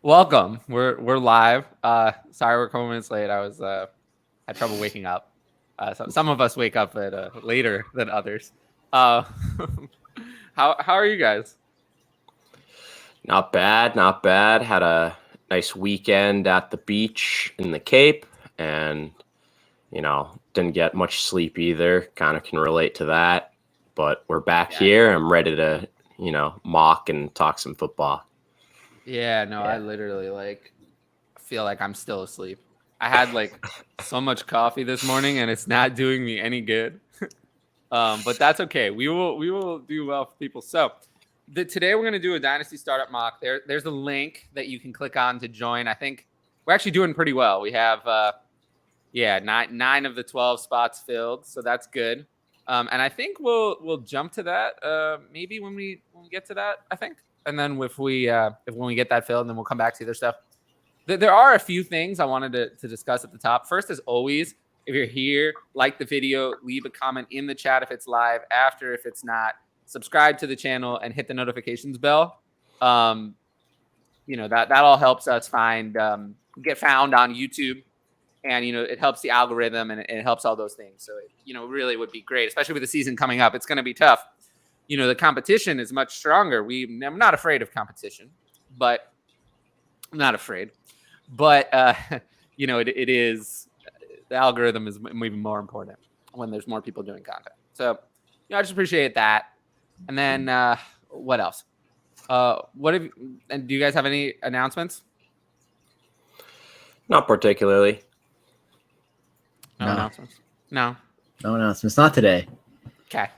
Welcome. We're live. Sorry we're a couple minutes late. I was had trouble waking up. Some of us wake up at later than others. Uh, how are you guys? Not bad, not bad. Had a nice weekend at the beach in the Cape, and didn't get much sleep either. Kind of can relate to that. But we're back here. I'm ready to, mock and talk some football. Yeah, no, I literally feel like I'm still asleep. I had so much coffee this morning and it's not doing me any good. But that's okay. We will do well for people. So today we're going to do a Dynasty startup mock. There's a link that you can click on to join. I think we're actually doing pretty well. We have nine of the 12 spots filled, so that's good. And I think we'll jump to that maybe when we get to that, I think. And then when we get that filled, then we'll come back to other stuff. There are a few things I wanted to discuss at the top. First, as always, if you're here, like the video, leave a comment in the chat if it's live. After, if it's not, subscribe to the channel and hit the notifications bell. That all helps us get found on YouTube. And, it helps the algorithm and it helps all those things. So, really would be great, especially with the season coming up. It's going to be tough. The competition is much stronger. I'm not afraid of competition, but I'm not afraid. But, it is, the algorithm is maybe more important when there's more people doing content. So, I just appreciate that. And then what else? Do you guys have any announcements? Not particularly. No announcements? No announcements. Not today. Okay.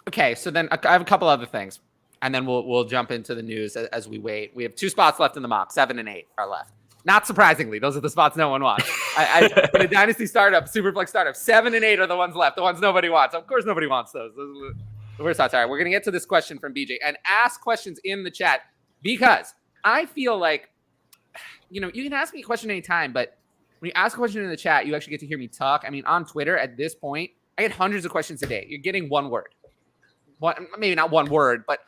Okay, so then I have a couple other things, and then we'll jump into the news as we wait. We have 2 spots left in the mock. 7 and 8 are left. Not surprisingly, those are the spots no one wants. In a Dynasty startup, Superflex startup, 7 and 8 are the ones left, the ones nobody wants. Of course, nobody wants those. The worst spots. All right, we're gonna get to this question from BJ and ask questions in the chat because I feel like, you can ask me a question anytime, but when you ask a question in the chat, you actually get to hear me talk. I mean, on Twitter at this point, I get hundreds of questions a day. You're getting one word. Maybe not one word, but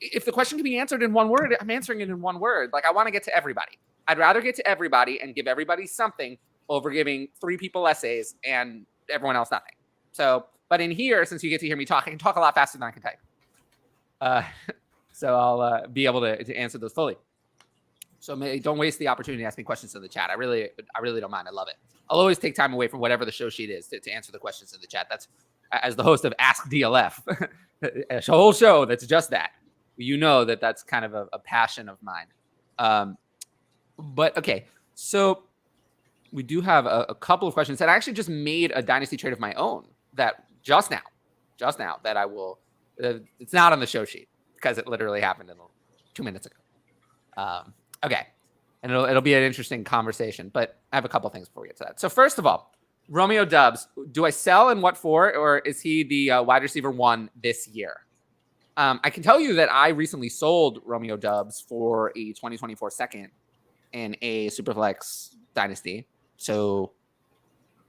if the question can be answered in one word, I'm answering it in one word. I want to get to everybody. I'd rather get to everybody and give everybody something over giving 3 people essays and everyone else nothing. So, but in here, since you get to hear me talk, I can talk a lot faster than I can type. So I'll be able to answer those fully. So don't waste the opportunity to ask me questions in the chat. I really don't mind. I love it. I'll always take time away from whatever the show sheet is to answer the questions in the chat. That's, as the host of Ask DLF, a whole show that's just that. That's kind of a passion of mine. But okay, so we do have a couple of questions that I actually just made a Dynasty trade of my own that just now that I will. It's not on the show sheet because it literally happened 2 minutes ago. Okay, and it'll be an interesting conversation, but I have a couple things before we get to that. So first of all, Romeo Doubs, do I sell and what for, or is he the wide receiver 1 this year? I can tell you that I recently sold Romeo Doubs for a 2024 second in a Superflex Dynasty. So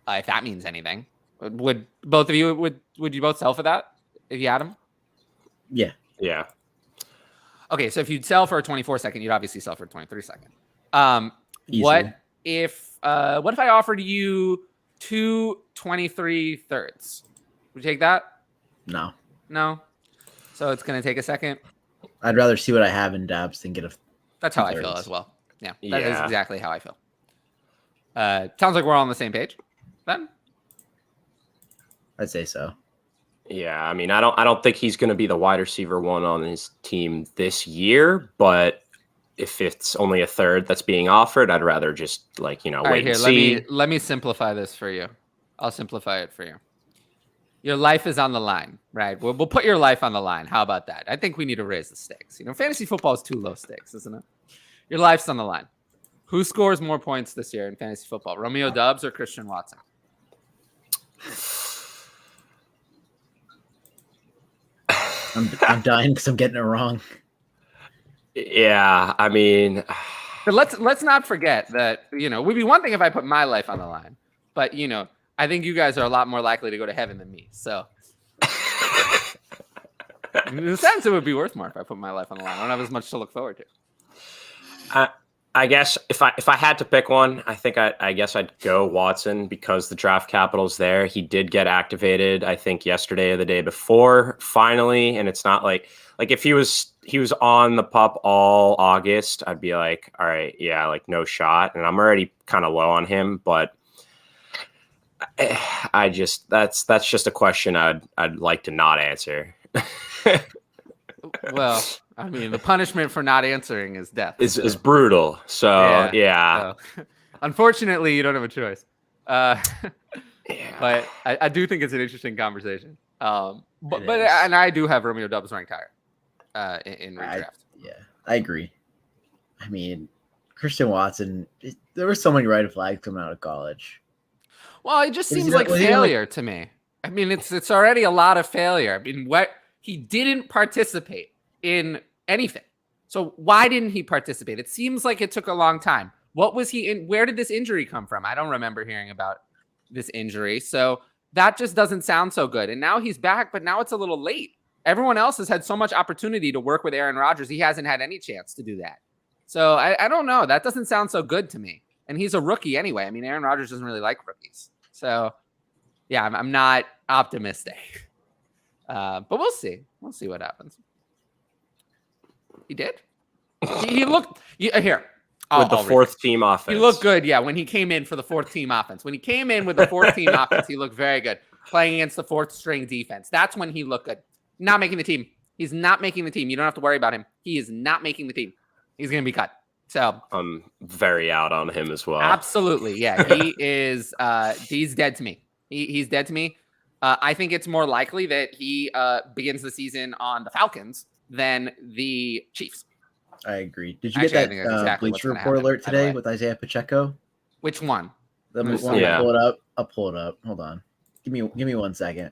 if that means anything, would both of you would you both sell for that if you had him? Yeah. Yeah. Okay, so if you'd sell for a 24 second, you'd obviously sell for a 23 second. What if I offered you 2 23 thirds? Would you take that? No. So it's going to take a second. I'd rather see what I have in Dabs than get a. That's how I feel as well. Yeah, that is exactly how I feel. Sounds like we're all on the same page then. I'd say so. Yeah, I mean, I don't think he's going to be the wide receiver 1 on his team this year, but if it's only a third that's being offered, I'd rather just wait and see. Let me simplify this for you. I'll simplify it for you. Your life is on the line, right? We'll put your life on the line. How about that? I think we need to raise the stakes. Fantasy football is too low stakes, isn't it? Your life's on the line. Who scores more points this year in fantasy football, Romeo Doubs or Christian Watson? I'm dying because I'm getting it wrong. Yeah, I mean, but let's not forget that would be one thing if I put my life on the line, but I think you guys are a lot more likely to go to heaven than me. So, in a sense, it would be worth more if I put my life on the line. I don't have as much to look forward to. I guess if I had to pick one, I think I guess I'd go Watson because the draft capital's there. He did get activated, I think yesterday or the day before, finally, and it's not like if he was on the pup all August, I'd be like, all right, yeah, like no shot, and I'm already kind of low on him, but I just that's just a question I'd like to not answer. Well, I mean, the punishment for not answering is death. Is brutal. So yeah. So, unfortunately, you don't have a choice. Yeah. But I do think it's an interesting conversation. And I do have Romeo Doubs ranked higher in redraft. Yeah, I agree. I mean, Christian Watson, there were so many red flags coming out of college. Well, it just seems like failure to me. I mean, it's already a lot of failure. I mean, he didn't participate in anything. So why didn't he participate? It seems like it took a long time. What was he in? Where did this injury come from? I don't remember hearing about this injury. So that just doesn't sound so good. And now he's back, but now it's a little late. Everyone else has had so much opportunity to work with Aaron Rodgers. He hasn't had any chance to do that. So I don't know. That doesn't sound so good to me. And he's a rookie anyway. I mean, Aaron Rodgers doesn't really like rookies. So yeah, I'm not optimistic. But we'll see. We'll see what happens. He did. He looked here with the fourth team offense. He looked good. Yeah, when he came in for the fourth team offense. When he came in with the fourth team offense, he looked very good. Playing against the fourth string defense. That's when he looked good. Not making the team. He's not making the team. You don't have to worry about him. He is not making the team. He's going to be cut. So I'm very out on him as well. Absolutely. Yeah, he is. He's dead to me. He's dead to me. I think it's more likely that he begins the season on the Falcons than the Chiefs. I agree. Did you get that exactly Bleacher Report alert today with Isaiah Pacheco? Which one? Yeah. Pull it up. I'll pull it up. Hold on. Give me 1 second.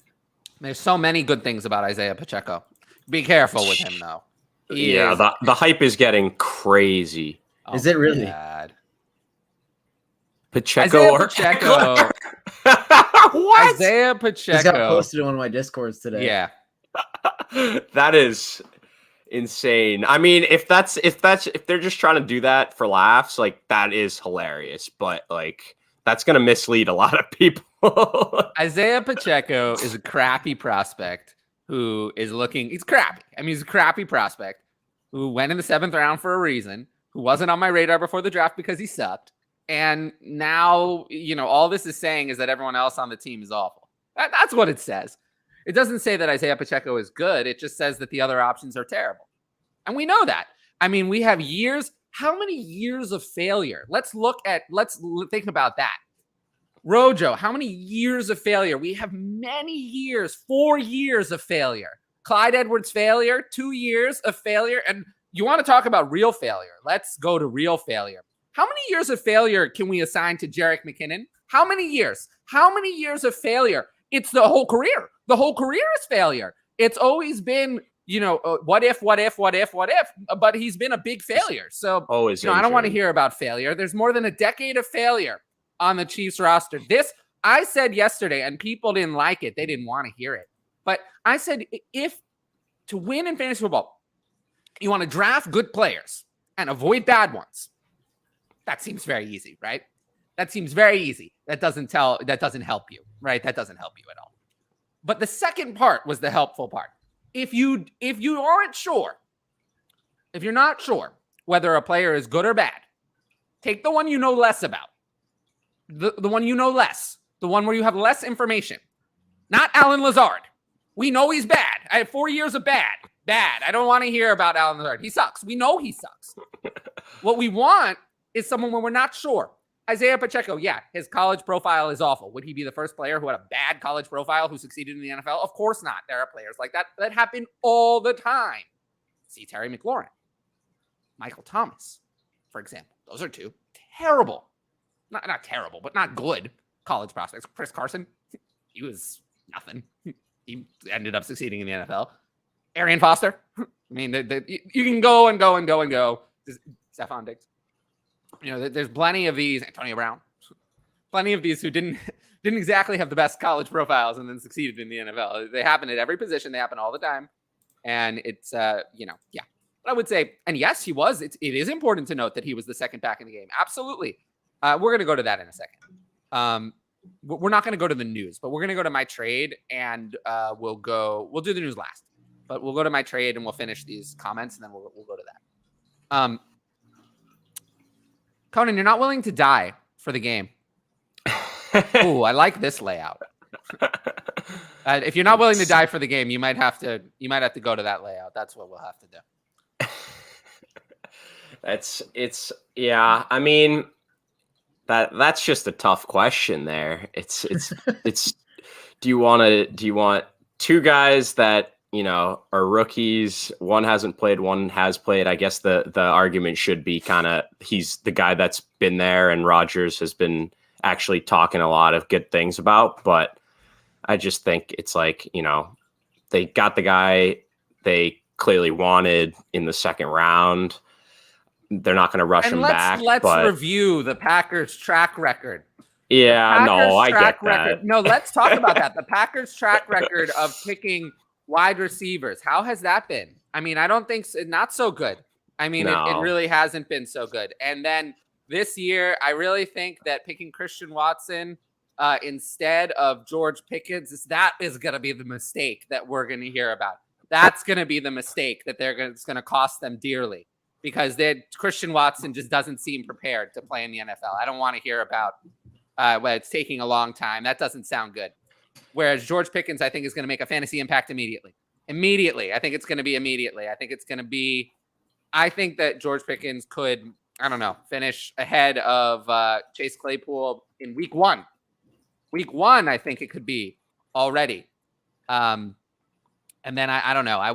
There's so many good things about Isaiah Pacheco. Be careful with him, though. The hype is getting crazy. Oh, is it really? God. Pacheco. What? Isaiah Pacheco. This got posted in one of my Discords today. Yeah. That is insane. I mean, if they're just trying to do that for laughs, like that is hilarious. But like that's gonna mislead a lot of people. Isaiah Pacheco is a crappy prospect who is looking. He's crappy. I mean, he's a crappy prospect who went in the 7th round for a reason. Who wasn't on my radar before the draft because he sucked. And now, all this is saying is that everyone else on the team is awful. That's what it says. It doesn't say that Isaiah Pacheco is good. It just says that the other options are terrible. And we know that. I mean, we have years. How many years of failure? Let's think about that. Rojo, how many years of failure? We have many years, 4 years of failure. Clyde Edwards failure, 2 years of failure. And you want to talk about real failure. Let's go to real failure. How many years of failure can we assign to Jerick McKinnon? How many years? How many years of failure? It's the whole career. The whole career is failure. It's always been, what if, but he's been a big failure. So always, I don't want to hear about failure. There's more than a decade of failure on the Chiefs roster. This I said yesterday, and people didn't like it. They didn't want to hear it. But I said, if to win in fantasy football, you want to draft good players and avoid bad ones. That seems very easy, right? That seems very easy. That doesn't help you, right? That doesn't help you at all. But the second part was the helpful part. If you aren't sure, if you're not sure whether a player is good or bad, take the one you know less about. The one you know less. The one where you have less information. Not Alan Lazard. We know he's bad. I have 4 years of bad. I don't want to hear about Alan Lazard. He sucks. We know he sucks. What we want is someone when we're not sure. Isaiah Pacheco, yeah, his college profile is awful. Would he be the first player who had a bad college profile who succeeded in the NFL? Of course not. There are players like that happen all the time. See Terry McLaurin, Michael Thomas, for example. Those are two terrible, not terrible, but not good college prospects. Chris Carson, he was nothing. He ended up succeeding in the NFL. Arian Foster, I mean, you can go and go and go and go. Stephon Diggs. There's plenty of these. Antonio Brown. Plenty of these who didn't exactly have the best college profiles and then succeeded in the NFL. They happen at every position. They happen all the time. And it's, yeah. But I would say, and yes, he was. It is important to note that he was the second back in the game. Absolutely. We're going to go to that in a second. We're not going to go to the news, but we're going to go to my trade, and we'll do the news last. But we'll go to my trade, and we'll finish these comments, and then we'll go to that. Conan, you're not willing to die for the game. Ooh, I like this layout. If you're not willing to die for the game, you might have to go to that layout. That's what we'll have to do. Yeah. I mean, that's just a tough question there. It's do you want two guys that, are rookies? One hasn't played, one has played. I guess the argument should be kind of he's the guy that's been there and Rodgers has been actually talking a lot of good things about. But I just think it's like, they got the guy they clearly wanted in the second round. They're not going to rush him back. Let's review the Packers' track record. Yeah, no, I get that. No, let's talk about that. The Packers' track record of picking wide receivers. How has that been? I mean, I don't think not so good. I mean, no. It really hasn't been so good. And then this year, I really think that picking Christian Watson instead of George Pickens, that is going to be the mistake that we're going to hear about. That's going to be the mistake that it's going to cost them dearly, because Christian Watson just doesn't seem prepared to play in the NFL. I don't want to hear about it's taking a long time. That doesn't sound good. Whereas George Pickens, I think, is going to make a fantasy impact immediately. I think it's going to be immediately. I think that George Pickens could, I don't know, finish ahead of Chase Claypool in week one. Week one, I think it could be already. And then I don't know. I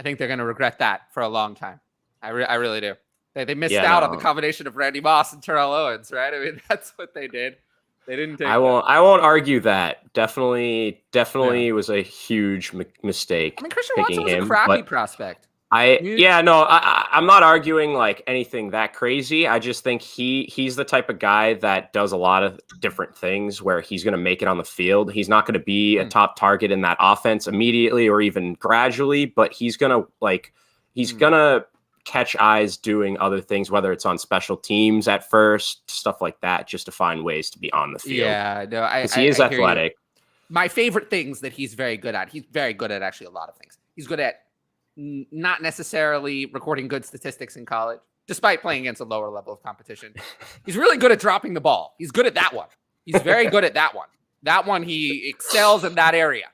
think they're going to regret that for a long time. I really do. They missed out on the combination of Randy Moss and Terrell Owens, right? I mean, that's what they did. They didn't take. I won't argue that. Definitely was a huge mistake. I mean, Christian Watson was a crappy prospect. I'm not arguing like anything that crazy. I just think he's the type of guy that does a lot of different things where he's going to make it on the field. He's not going to be a top target in that offense immediately or even gradually, but he's going to catch eyes doing other things, whether it's on special teams at first, stuff like that, just to find ways to be on the field. Yeah, no, he is athletic. My favorite things that he's very good at. He's very good at actually a lot of things. He's good at not necessarily recording good statistics in college, despite playing against a lower level of competition. He's really good at dropping the ball. He's good at that one. He's very good at that one. That one, he excels in that area.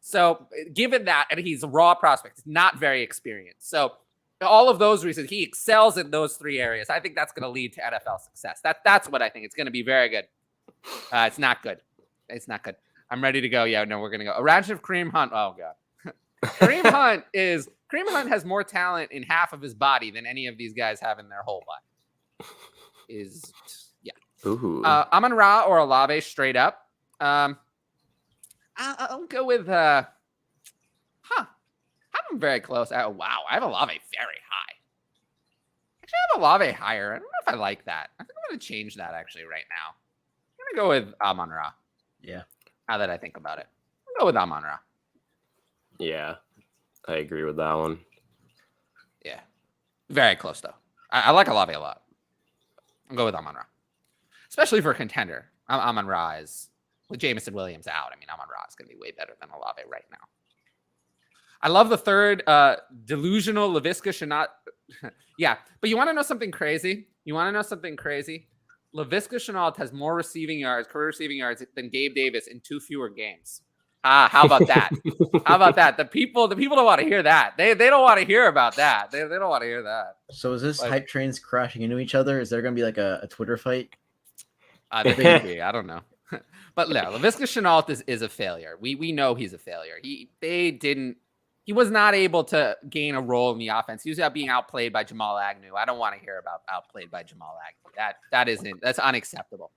So given that, and he's a raw prospect, he's not very experienced. So all of those reasons, he excels in those three areas. I think that's going to lead to NFL success. That's what I think. It's going to be very good. It's not good. It's not good. I'm ready to go. Yeah, no, we're going to go. A ranch of Kareem Hunt. Oh, God. Kareem Hunt has more talent in half of his body than any of these guys have in their whole body. Ooh. Amon-Ra or Olave straight up. I'll go with I'm very close. Oh, wow. I have Olave very high. Actually, I have Olave higher. I don't know if I like that. I think I'm going to change that actually right now. I'm going to go with Amon-Ra. Yeah. Now that I think about it. I'll go with Amon-Ra. Yeah. I agree with that one. Yeah. Very close, though. I like Olave a lot. I'll go with Amon-Ra. Especially for a contender. Amon-Ra is, with Jameson Williams out, I mean, Amon-Ra is going to be way better than Olave right now. I love the third, delusional Laviska Shenault. Yeah, but you want to know something crazy? Laviska Shenault has more career receiving yards than Gabe Davis in 2 fewer games. How about that? The people don't want to hear that. They don't want to hear about that. They don't want to hear that. So is this hype trains crashing into each other? Is there going to be like a Twitter fight? There could be. I don't know. But no, Laviska Shenault is a failure. We know he's a failure. He was not able to gain a role in the offense. He was being outplayed by Jamal Agnew. I don't want to hear about outplayed by Jamal Agnew. That's unacceptable.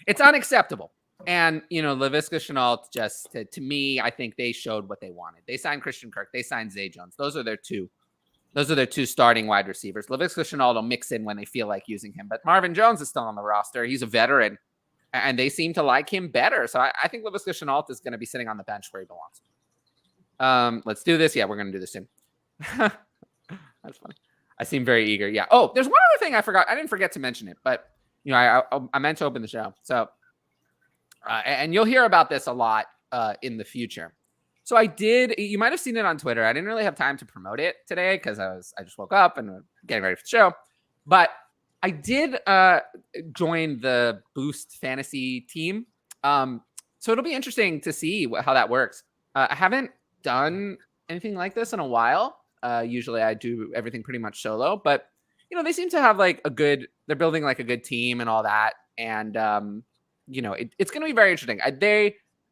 It's unacceptable. And, Laviska Shenault just, to me, I think they showed what they wanted. They signed Christian Kirk. They signed Zay Jones. Those are their two starting wide receivers. Laviska Shenault will mix in when they feel like using him. But Marvin Jones is still on the roster. He's a veteran, and they seem to like him better. So I think Laviska Shenault is going to be sitting on the bench where he belongs. Let's do this. Yeah, we're going to do this soon. That's funny. I seem very eager. Yeah. Oh, there's one other thing I forgot. I didn't forget to mention it, but I meant to open the show. So, and you'll hear about this a lot in the future. So you might have seen it on Twitter. I didn't really have time to promote it today because I just woke up and getting ready for the show. But I did join the Boost Fantasy team. So it'll be interesting to see how that works. I haven't done anything like this in a while. Usually I do everything pretty much solo, but they seem to have they're building like a good team and all that. And, it's going to be very interesting.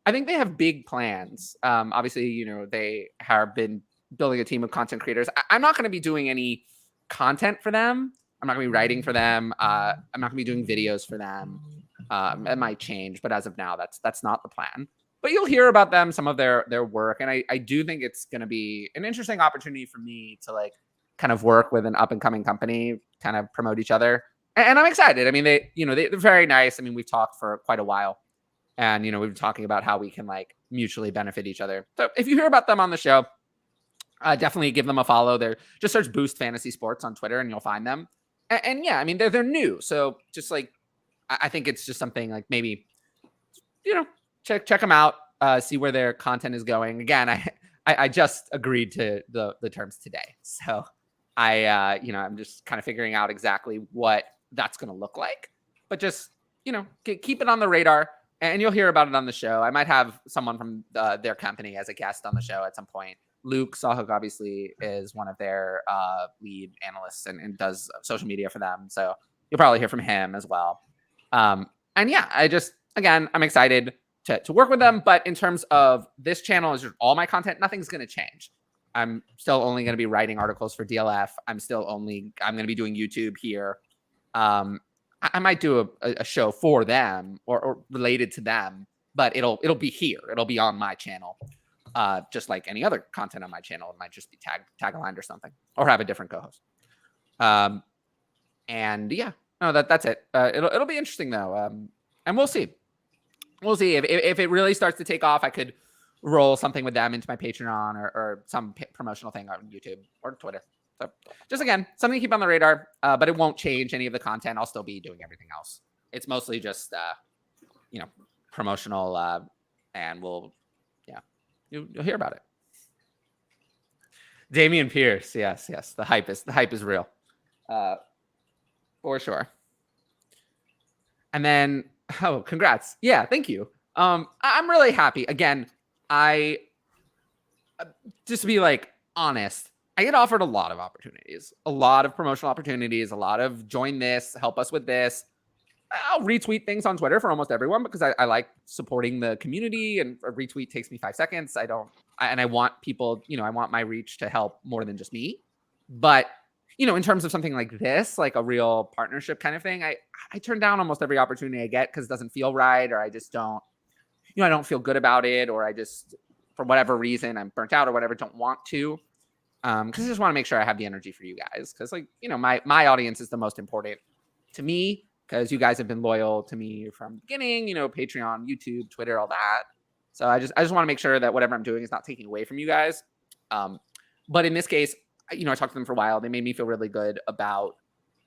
I think they have big plans. Obviously, they have been building a team of content creators. I'm not going to be doing any content for them. I'm not going to be writing for them. I'm not going to be doing videos for them. It might change, but as of now, that's not the plan. But you'll hear about them, some of their work, and I do think it's going to be an interesting opportunity for me to kind of work with an up and coming company, kind of promote each other, and I'm excited. I mean, they're very nice. I mean, we've talked for quite a while, and we've been talking about how we can mutually benefit each other. So if you hear about them on the show, definitely give them a follow. Just search Boost Fantasy Sports on Twitter, and you'll find them. And yeah, I mean, they're new, so just I think it's just something maybe, check them out, see where their content is going. Again, I just agreed to the terms today. So I'm just kind of figuring out exactly what that's going to look like, but just, keep it on the radar and you'll hear about it on the show. I might have someone from their company as a guest on the show at some point. Luke Sawhook obviously is one of their lead analysts and does social media for them. So you'll probably hear from him as well. And yeah, I'm excited to work with them. But in terms of this channel, is just all my content, nothing's going to change. I'm still only going to be writing articles for DLF. I'm going to be doing YouTube here. I might do a show for them or related to them, but it'll be here. It'll be on my channel. Just like any other content on my channel. It might just be tag aligned or something, or have a different co-host. And yeah, no, that's it. It'll be interesting though. And we'll see. We'll see if it really starts to take off. I could roll something with them into my Patreon or some promotional thing on YouTube or Twitter. So just again, something to keep on the radar, but it won't change any of the content. I'll still be doing everything else. It's mostly just, promotional, and you'll hear about it. Damian Pierce. Yes. The hype is real. For sure. And then, congrats. Yeah, thank you. I'm really happy. Again, just to be honest, I get offered a lot of opportunities, a lot of promotional opportunities, a lot of join this, help us with this. I'll retweet things on Twitter for almost everyone because I like supporting the community, and a retweet takes me 5 seconds. I want people, I want my reach to help more than just me. But, in terms of something like this, like a real partnership kind of thing, I turn down almost every opportunity I get because it doesn't feel right, or I just don't, I don't feel good about it, or I just, for whatever reason, I'm burnt out or whatever, don't want to. Because I just want to make sure I have the energy for you guys. Because my audience is the most important to me, because you guys have been loyal to me from the beginning, Patreon, YouTube, Twitter, all that. So I just want to make sure that whatever I'm doing is not taking away from you guys. But in this case, I talked to them for a while. They made me feel really good about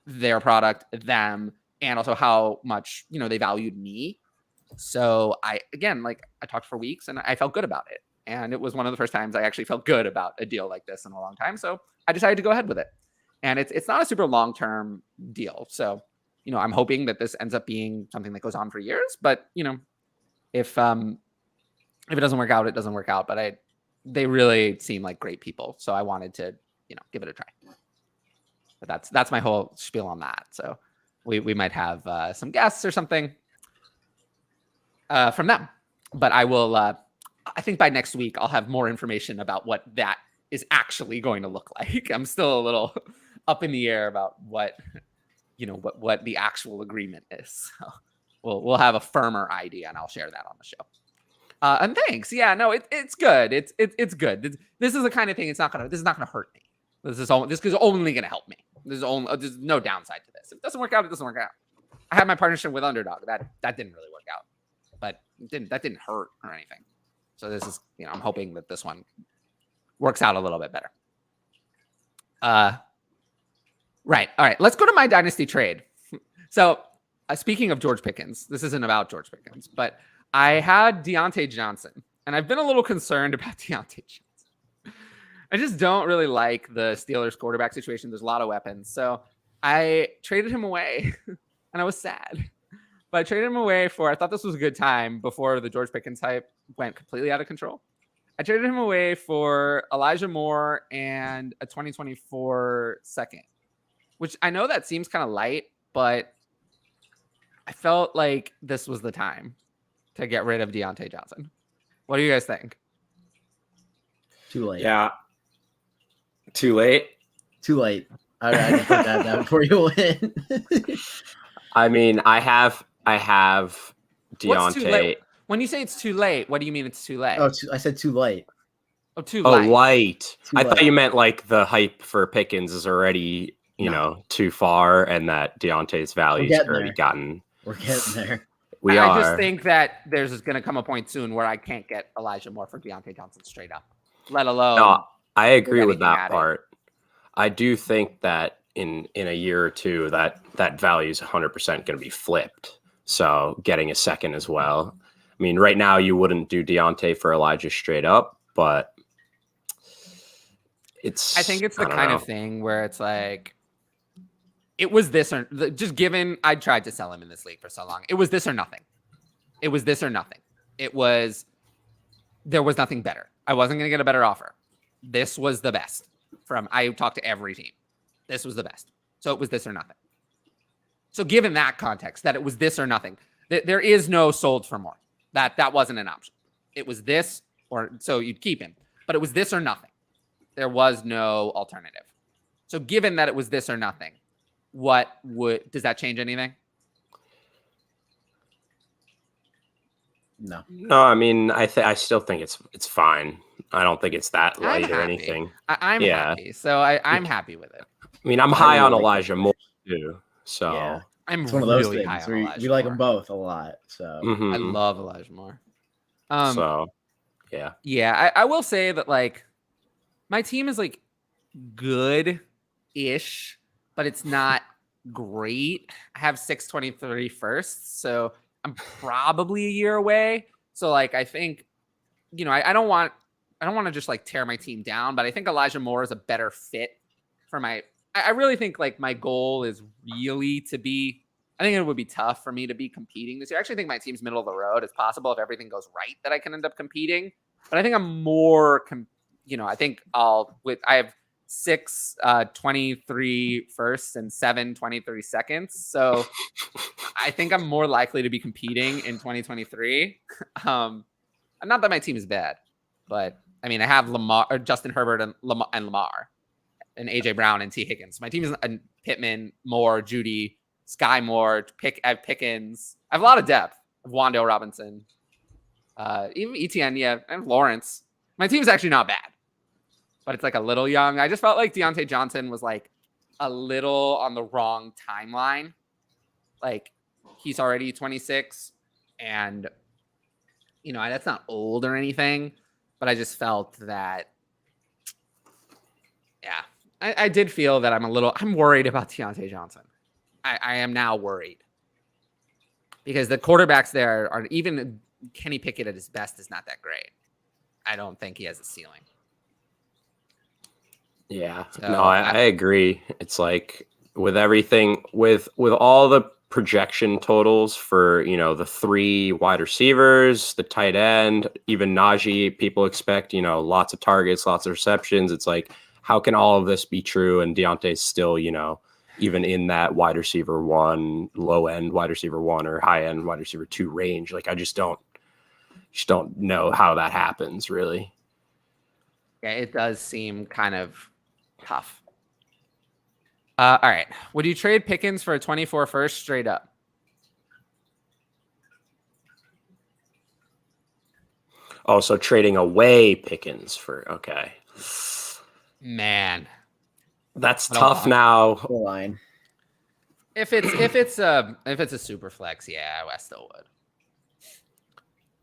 their product, them, and also how much, they valued me. So I talked for weeks and I felt good about it. And it was one of the first times I actually felt good about a deal like this in a long time. So I decided to go ahead with it. And it's not a super long-term deal. So, I'm hoping that this ends up being something that goes on for years. But, if it doesn't work out, it doesn't work out. But they really seem like great people. So I wanted to, give it a try. But that's my whole spiel on that. So we might have some guests or something from them. But I will, I think by next week, I'll have more information about what that is actually going to look like. I'm still a little up in the air about what the actual agreement is. So we'll have a firmer idea, and I'll share that on the show. And thanks. Yeah, no, it's good. It's good. This is the kind of thing. This is not gonna hurt me. This is only gonna help me. There's no downside to this. If it doesn't work out, it doesn't work out. I had my partnership with Underdog. That didn't really work out, but that didn't hurt or anything. So this is, I'm hoping that this one works out a little bit better. Right. All right. Let's go to my dynasty trade. So, speaking of George Pickens, this isn't about George Pickens, but I had Deontay Johnson, and I've been a little concerned about Deontay Johnson. I just don't really like the Steelers quarterback situation. There's a lot of weapons. So I traded him away, and I was sad. But I traded him away I thought this was a good time before the George Pickens hype went completely out of control. I traded him away for Elijah Moore and a 2024 second, which I know that seems kind of light, but I felt like this was the time to get rid of Deontay Johnson. What do you guys think? Too late. Yeah. Too late. Too late. I had to put that down before you win. I mean, I have What's too Deontay. late? When you say it's too late, what do you mean it's too late? I said too late. Too Oh, late. light. Too I thought late. you meant like the hype for Pickens is already, too far, and that Deontay's value's getting already there. gotten. We're getting there. I just think that there's going to come a point soon where I can't get Elijah Moore for Deontay Johnson straight up, let alone. No, I agree with anything that added. part. I do think that in a year or two that value is 100% going to be flipped. So getting a second as well. I mean, right now you wouldn't do Deontay for Elijah straight up, but I think it's the kind of thing where it's like, it was this or just given I tried to sell him in this league for so long. It was this or nothing. It was this or nothing. There was nothing better. I wasn't going to get a better offer. This was the best I talked to every team. This was the best. So it was this or nothing. So given that context, that it was this or nothing, there is no sold for more. That wasn't an option. It was this so you'd keep him, but it was this or nothing. There was no alternative. So given that it was this or nothing, does that change anything? No. No, I mean, I still think it's fine. I don't think it's that light or happy. anything. I'm happy. So I'm happy with it. I mean, I'm high on Elijah Moore too. So Yeah. I'm It's one of really those high things on where Elijah we like Moore. them both a lot. So mhm. I love Elijah Moore. So yeah. Yeah, I will say that like my team is like good-ish, but it's not great. I have 623 firsts, so I'm probably a year away. So like I think, I don't want to just like tear my team down, but I think Elijah Moore is a better fit for I really think like my goal is really to be. I think it would be tough for me to be competing this year. I actually think my team's middle of the road. It's possible if everything goes right that I can end up competing. But I think I'm more, I think I have 6 23 firsts and 7 23 seconds. So I think I'm more likely to be competing in 2023. Not that my team is bad, but I mean, I have Justin Herbert and Lamar and AJ Brown and T Higgins. My team is Pittman, Moore, Judy, Sky Moore, I have Pickens. I have a lot of depth. I have Wandale Robinson, even ETN, yeah, and Lawrence. My team is actually not bad, but it's like a little young. I just felt like Deontay Johnson was like a little on the wrong timeline. Like he's already 26, and that's not old or anything, but I just felt that, yeah, I did feel that I'm worried about Deontay Johnson. I am now worried because the quarterbacks there are even Kenny Pickett at his best is not that great. I don't think he has a ceiling. Yeah, So, no, I agree. It's like with everything, with all the projection totals for, the 3 wide receivers, the tight end, even Najee, people expect, lots of targets, lots of receptions. It's like, how can all of this be true? And Deontay's still, even in that wide receiver 1, low end wide receiver 1 or high end wide receiver 2 range. Like, I just don't know how that happens, really. Yeah, it does seem kind of tough. All right. Would you trade Pickens for a 24 first straight up? Oh, so trading away Pickens okay. Man, that's tough now. line. If it's a super flex, yeah, I still would.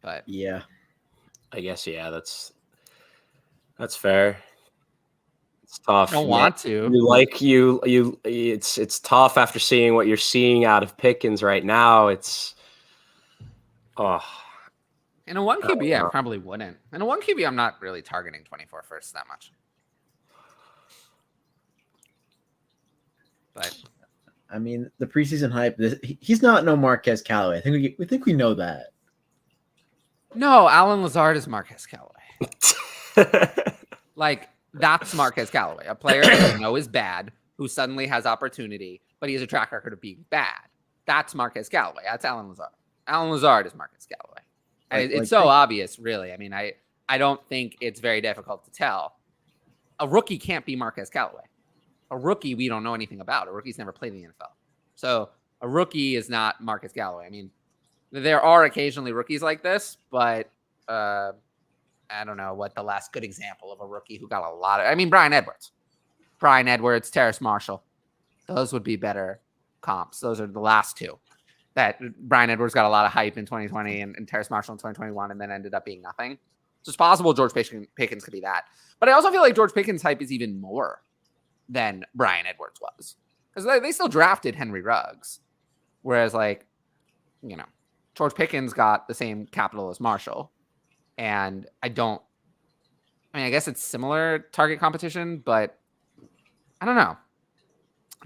But yeah, I guess that's fair. It's tough. I don't want to. It's tough after seeing what you're seeing out of Pickens right now. It's In a 1 QB, I probably wouldn't. In a 1 QB, I'm not really targeting 24 first that much. But I mean, the preseason hype. He's not no Marquez Callaway. I think we know that. no, Alan Lazard is Marquez Callaway. Like, that's Marquez Callaway, a player that we know is bad, who suddenly has opportunity, but he has a track record of being bad. That's Marquez Callaway. That's Alan Lazard. Alan Lazard is Marquez Callaway. And it's so obvious, really. I mean, I don't think it's very difficult to tell. A rookie can't be Marquez Callaway. A rookie we don't know anything about. A rookie's never played in the NFL. So a rookie is not Marquez Callaway. I mean, there are occasionally rookies like this, but I don't know what the last good example of a rookie who got a lot of. I mean, Brian Edwards, Terrace Marshall. Those would be better comps. Those are the last two. That Brian Edwards got a lot of hype in 2020 and Terrace Marshall in 2021 and then ended up being nothing. So it's possible George Pickens could be that. But I also feel like George Pickens' hype is even more than Brian Edwards was. Because they still drafted Henry Ruggs. Whereas, like, you know, George Pickens got the same capital as Marshall. And I guess it's similar target competition, but I don't know.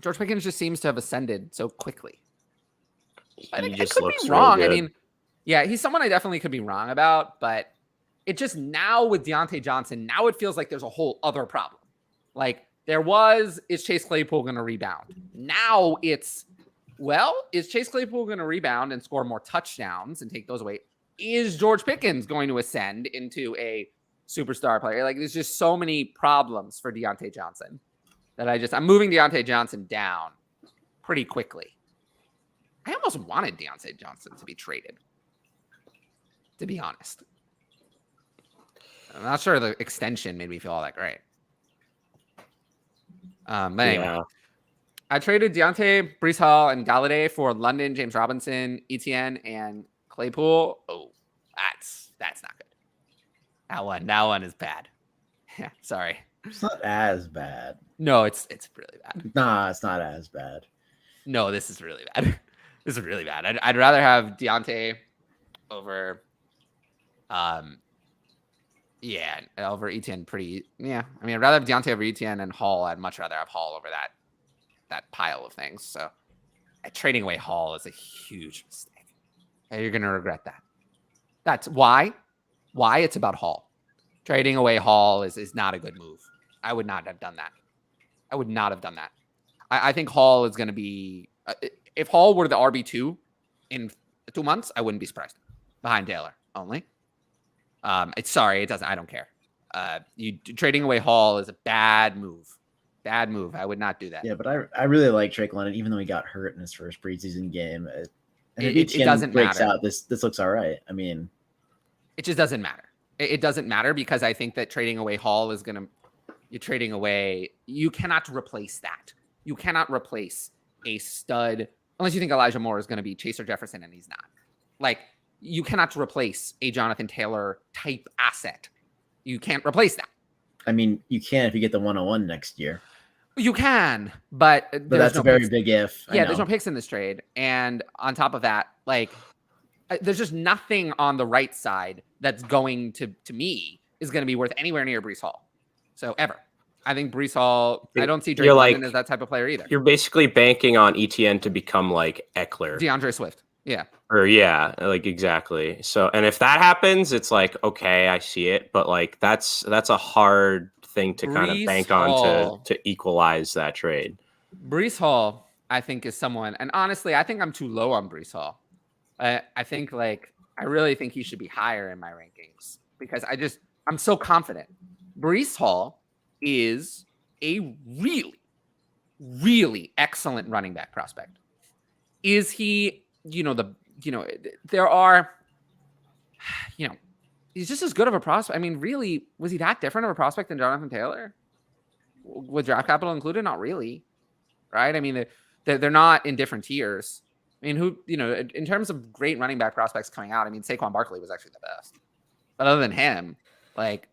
George Pickens just seems to have ascended so quickly. I could be wrong. I mean, yeah, he's someone I definitely could be wrong about, but it just now with Deontay Johnson, now it feels like there's a whole other problem. Like is Chase Claypool going to rebound? Now it's, is Chase Claypool going to rebound and score more touchdowns and take those away? Is George Pickens going to ascend into a superstar player? Like, there's just so many problems for Deontay Johnson that I'm moving Deontay Johnson down pretty quickly. I almost wanted Deontay Johnson to be traded, to be honest. I'm not sure the extension made me feel all that great. But anyway, I traded Deontay, Breece Hall, and Galladay for London, James Robinson, Etienne, and Claypool. Oh, that's not good. That one is bad. Yeah, sorry. It's not as bad. No, it's really bad. Nah, it's not as bad. No, this is really bad. This is really bad. I'd rather have Deontay over, over Etienne. I mean, I'd rather have Deontay over Etienne and Hall. I'd much rather have Hall over that pile of things. So, trading away Hall is a huge mistake. And you're gonna regret that. That's why. Why it's about Hall. Trading away Hall is not a good move. I would not have done that. I think Hall is going to be. If Hall were the RB2 in 2 months, I wouldn't be surprised. Behind Taylor only. It doesn't. I don't care. Trading away Hall is a bad move. Bad move. I would not do that. Yeah, but I really like Drake London, even though he got hurt in his first preseason game. And if it doesn't breaks matter. out, this looks all right. I mean, it just doesn't matter. It doesn't matter because I think that trading away Hall is going to. You're trading away. You cannot replace that. You cannot replace a stud unless you think Elijah Moore is going to be Chaser Jefferson, and he's not. Like, you cannot replace a Jonathan Taylor type asset. You can't replace that. I mean, you can if you get the 101 next year. You can, but that's a very big if. Yeah, there's no picks in this trade. And on top of that, like, there's just nothing on the right side that's going to me is going to be worth anywhere near Breece Hall. So ever. I think Breece Hall, I don't see Drake London as that type of player either. You're basically banking on ETN to become like Eckler. DeAndre Swift. Yeah. Or like exactly. So, and if that happens, it's like, okay, I see it. But like, that's a hard thing to kind of bank on to equalize that trade. Breece Hall, I think, is someone, and honestly, I think I'm too low on Breece Hall. I really think he should be higher in my rankings because I'm so confident. Breece Hall is a really, really excellent running back prospect. Is he, there are, he's just as good of a prospect. I mean, really, was he that different of a prospect than Jonathan Taylor? With draft capital included? Not really. Right? I mean, they're not in different tiers. I mean, in terms of great running back prospects coming out, I mean, Saquon Barkley was actually the best. But other than him, like,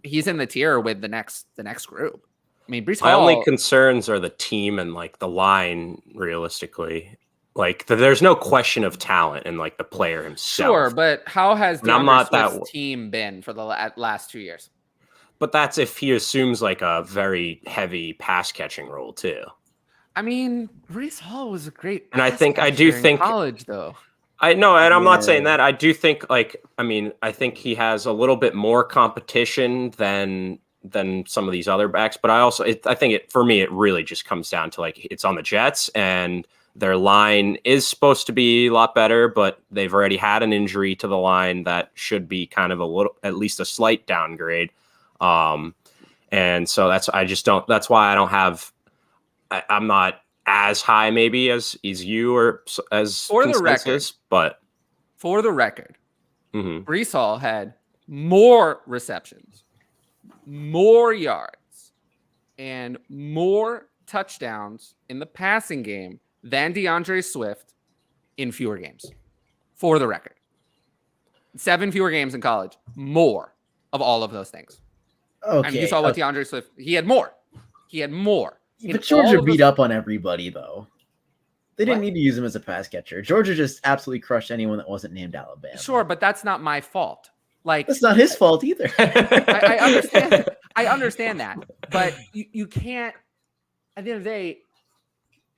he's in the tier with the next group. I mean, Brees My Hall. only concerns are the team and like the line. Realistically, like there's no question of talent and like the player himself. Sure, but how has And I'm DeAndre not Swift's that- team been for the last 2 years? But that's if he assumes like a very heavy pass catching role too. I mean, Brees Hall was a great And I pass do catcher in think college, though. I know, and I'm not saying Yeah. that. I do think I think he has a little bit more competition than some of these other backs. But I think for me, it really just comes down to like it's on the Jets and their line is supposed to be a lot better, but they've already had an injury to the line that should be kind of at least a slight downgrade. And so that's why I don't have, I'm not as high maybe as you or as For the record, but for the record, mhm. Brees Hall had more receptions, more yards, and more touchdowns in the passing game than DeAndre Swift in fewer games. For the record, 7 fewer games in college, more of all of those things. Okay. I mean, you saw what DeAndre Swift, he had more. But Georgia beat up on everybody, though. They didn't What? need to use him as a pass catcher. Georgia just absolutely crushed anyone that wasn't named Alabama. Sure, but that's not my fault. Like, That's not his fault either. I understand. I understand that, but you can't. At the end of the day,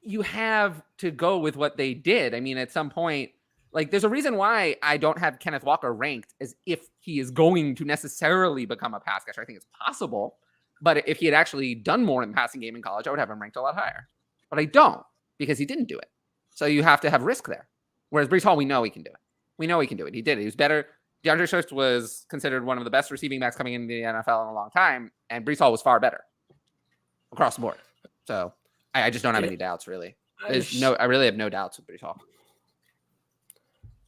you have to go with what they did. I mean, at some point, like, there's a reason why I don't have Kenneth Walker ranked as if he is going to necessarily become a pass catcher. I think it's possible, but if he had actually done more in the passing game in college, I would have him ranked a lot higher. But I don't because he didn't do it. So you have to have risk there. Whereas Brees Hall, we know he can do it. We know he can do it. He did it. He was better. DeAndre Swift was considered one of the best receiving backs coming into the NFL in a long time, and Brees Hall was far better across the board. So I just don't have any doubts, really. I really have no doubts with Brees Hall.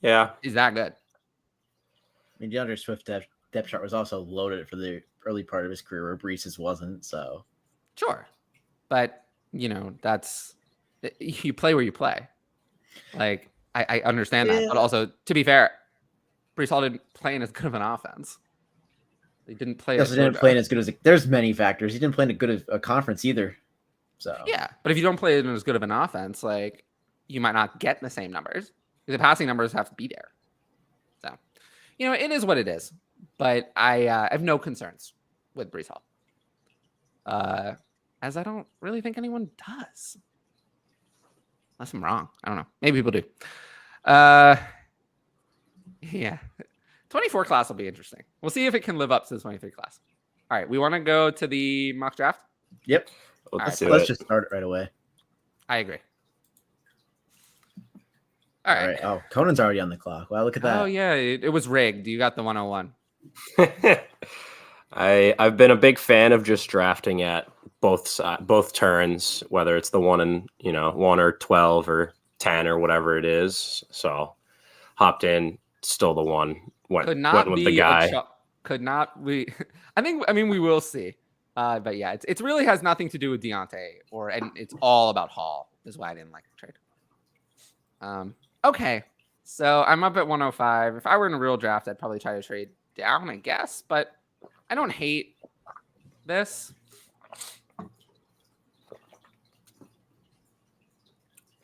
Yeah. He's that good. I mean, DeAndre Swift depth chart was also loaded for the early part of his career where Brees's wasn't. So Sure. But, that's you play where you play. Like, I understand that. But also, to be fair, Brees Hall didn't play in as good of an offense. He didn't play. he also didn't play in as good as there's many factors. He didn't play in as good of a conference either. So yeah, but if you don't play in as good of an offense, like, you might not get the same numbers. The passing numbers have to be there. So, it is what it is. But I have no concerns with Brees Hall. As I don't really think anyone does. Unless I'm wrong. I don't know. Maybe people do. Yeah. 24 class will be interesting. We'll see if it can live up to the 23 class. All right. We want to go to the mock draft? Yep. Let's Let's just start it right away. I agree. All right. Oh, Conan's already on the clock. Wow, look at that. Oh, yeah. It was rigged. You got the 101. I've been a big fan of just drafting at both turns, whether it's the 1 or 12 or 10 or whatever it is. So hopped in, still the 1. Went with the guy. Could not be. I mean, we will see. But yeah, it really has nothing to do with Deontay, and it's all about Hall. Is why I didn't like the trade. Okay, so I'm up at 105. If I were in a real draft, I'd probably try to trade down, I guess. But I don't hate this.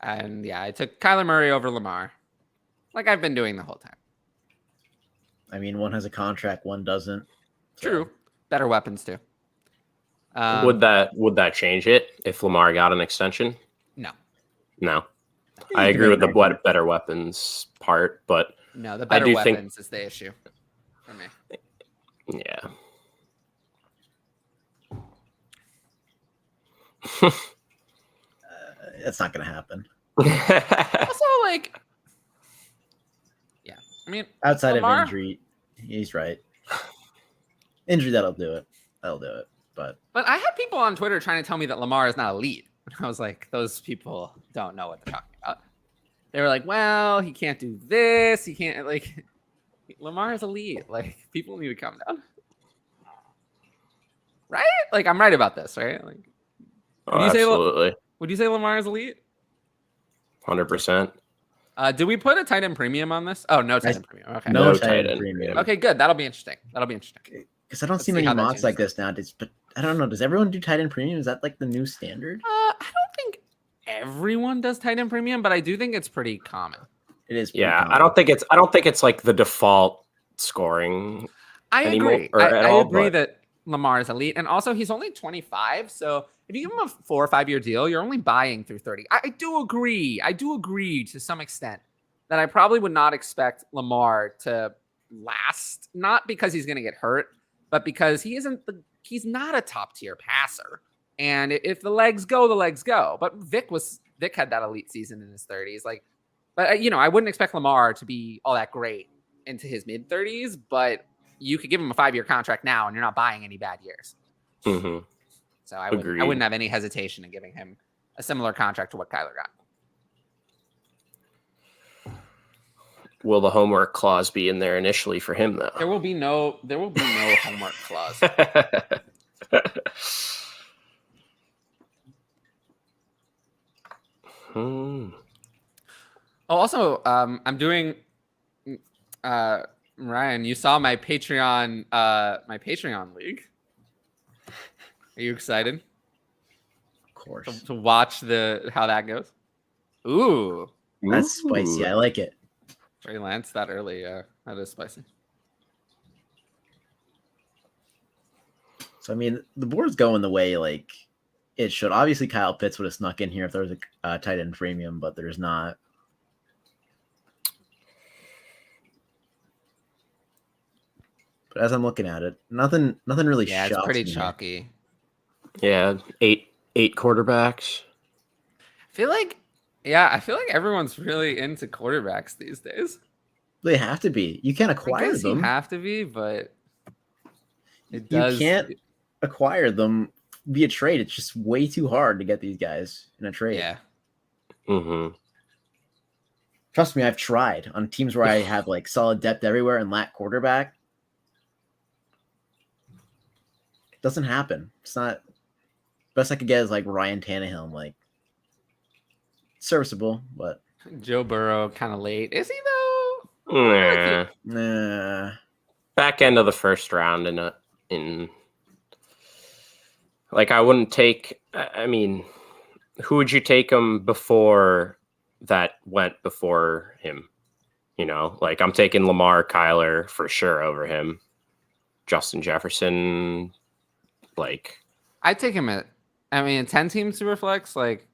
And yeah, I took Kyler Murray over Lamar, like I've been doing the whole time. I mean, one has a contract, one doesn't. So. True, better weapons too. Would that change it if Lamar got an extension? No. I agree with the better weapons part, but no, the better weapons is the issue for me. Yeah. That's not going to happen. Also, like, yeah, I mean, outside Lamar, of injury, he's right. Injury, that'll do it. But I had people on Twitter trying to tell me that Lamar is not elite. I was like, those people don't know what they're talking about. They were like, well, he can't do this. He can't, like, Lamar is elite. Like, people need to calm down. Right? Like, I'm right about this, right? Like, absolutely. Would you say Lamar is elite? 100%. Did we put a tight end premium on this? Oh, no tight end premium. Okay. no tight end premium. Okay, good. That'll be interesting. Because I don't Let's see see many how that mocks like changes. this now. But I don't know. Does everyone do tight end premium? Is that like the new standard? I don't think everyone does tight end premium, but I do think it's pretty common. It is. Pretty Yeah, common. I don't think it's like the default scoring I anymore agree. or at I all. agree But that Lamar is elite, and also he's only 25. So if you give him a 4 or 5 year deal, you're only buying through 30. I do agree. I do agree to some extent that I probably would not expect Lamar to last, not because he's going to get hurt, but because he's not a top tier passer. And if the legs go, the legs go. But Vic had that elite season in his 30s. But I wouldn't expect Lamar to be all that great into his mid 30s, but you could give him a 5 year contract now and you're not buying any bad years. Mhm. So I Agreed. wouldn't have any hesitation in giving him a similar contract to what Kyler got. Will the homework clause be in there initially for him though? There will be no homework clause. Hmm. Oh, also, I'm doing. Ryan, you saw my Patreon league. Are you excited Of course. to watch how that goes? Ooh, That's spicy. I like it. Trey Lance that early. That is spicy. So I mean, the board's going the way like it should. Obviously, Kyle Pitts would have snuck in here if there was a tight end premium, but there's not. But as I'm looking at it, nothing really Yeah, it's shocks pretty me here. chalky. Yeah, eight quarterbacks. I feel like everyone's really into quarterbacks these days. They have to be. You can't I acquire guess you them. have to be, but it You does. can't acquire them via trade. It's just way too hard to get these guys in a trade. Yeah. Mm-hmm. Trust me, I've tried on teams where I have like solid depth everywhere and lack quarterback. It doesn't happen. It's not. Best I could get is like Ryan Tannehill. I'm like serviceable, but Joe Burrow kind of late. Is he though? Nah. nah. Back end of the first round in like I wouldn't take. I mean, who would you take him before that went before him? Like I'm taking Lamar, Kyler for sure over him. Justin Jefferson, like I'd take him at. I mean, a 10-team superflex, like,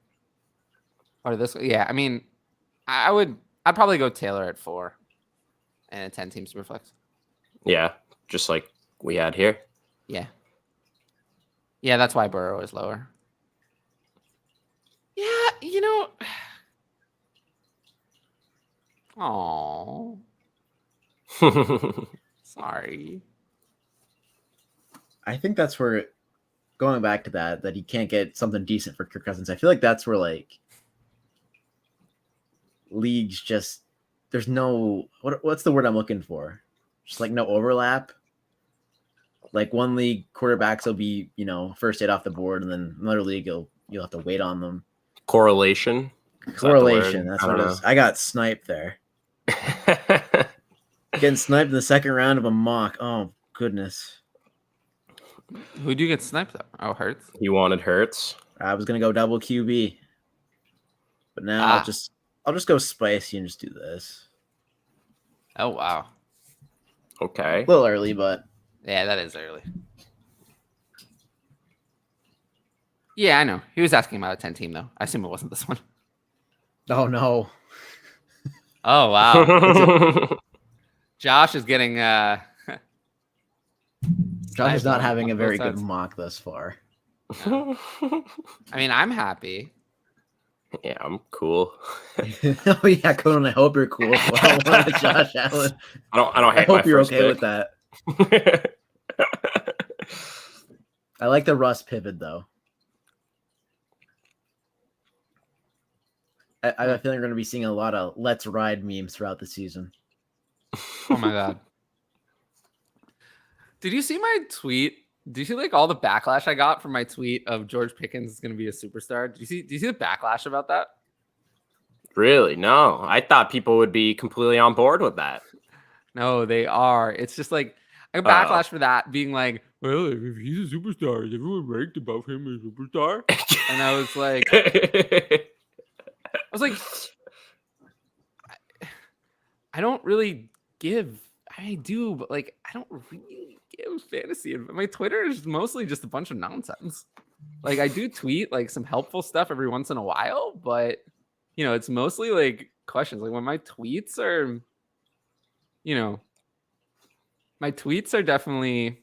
or this. Yeah, I mean, I'd probably go Taylor at 4, and a 10-team superflex. yeah, just like we had here. Yeah. Yeah, that's why Burrow is lower. Yeah, Oh, sorry. I think that's where going back to that he can't get something decent for Kirk Cousins. I feel like that's where like leagues just there's no what's the word I'm looking for? Just like no overlap. Like one league quarterbacks will be, first 8 off the board, and then another league you'll have to wait on them. Correlation. Correlation. That's I what don't it is. I got sniped there. Getting sniped in the second round of a mock. Oh goodness. Who'd you get sniped up? Oh, Hurts. You wanted Hurts. I was gonna go double QB. But now I'll just go spicy and just do this. Oh wow. Okay. A little early, but Yeah, that is early. Yeah, I know. He was asking about a 10-team though. I assume it wasn't this one. oh no. Oh wow. Josh is getting Josh is not on having a both very good sides. mock thus far. I mean, I'm happy. Yeah, I'm cool. Oh yeah, Conan, I hope you're cool. Well, Josh Allen. I don't I hate my hope you're first okay pick. with that. I like the Russ pivot though. I have a feeling we're going to be seeing a lot of "Let's Ride" memes throughout the season. Oh my god. Did you see my tweet? Do you see like all the backlash I got from my tweet of George Pickens is going to be a superstar? Do you see the backlash about that? Really? No. I thought people would be completely on board with that. No, they are. It's just like I got backlash for that being like, well, if he's a superstar, is everyone ranked above him as a superstar? And I was like, I don't really give. I do, but like, I don't really give fantasy. My Twitter is mostly just a bunch of nonsense. Like, I do tweet like some helpful stuff every once in a while, but you know, it's mostly like questions. Like when my tweets are, you know, my tweets are definitely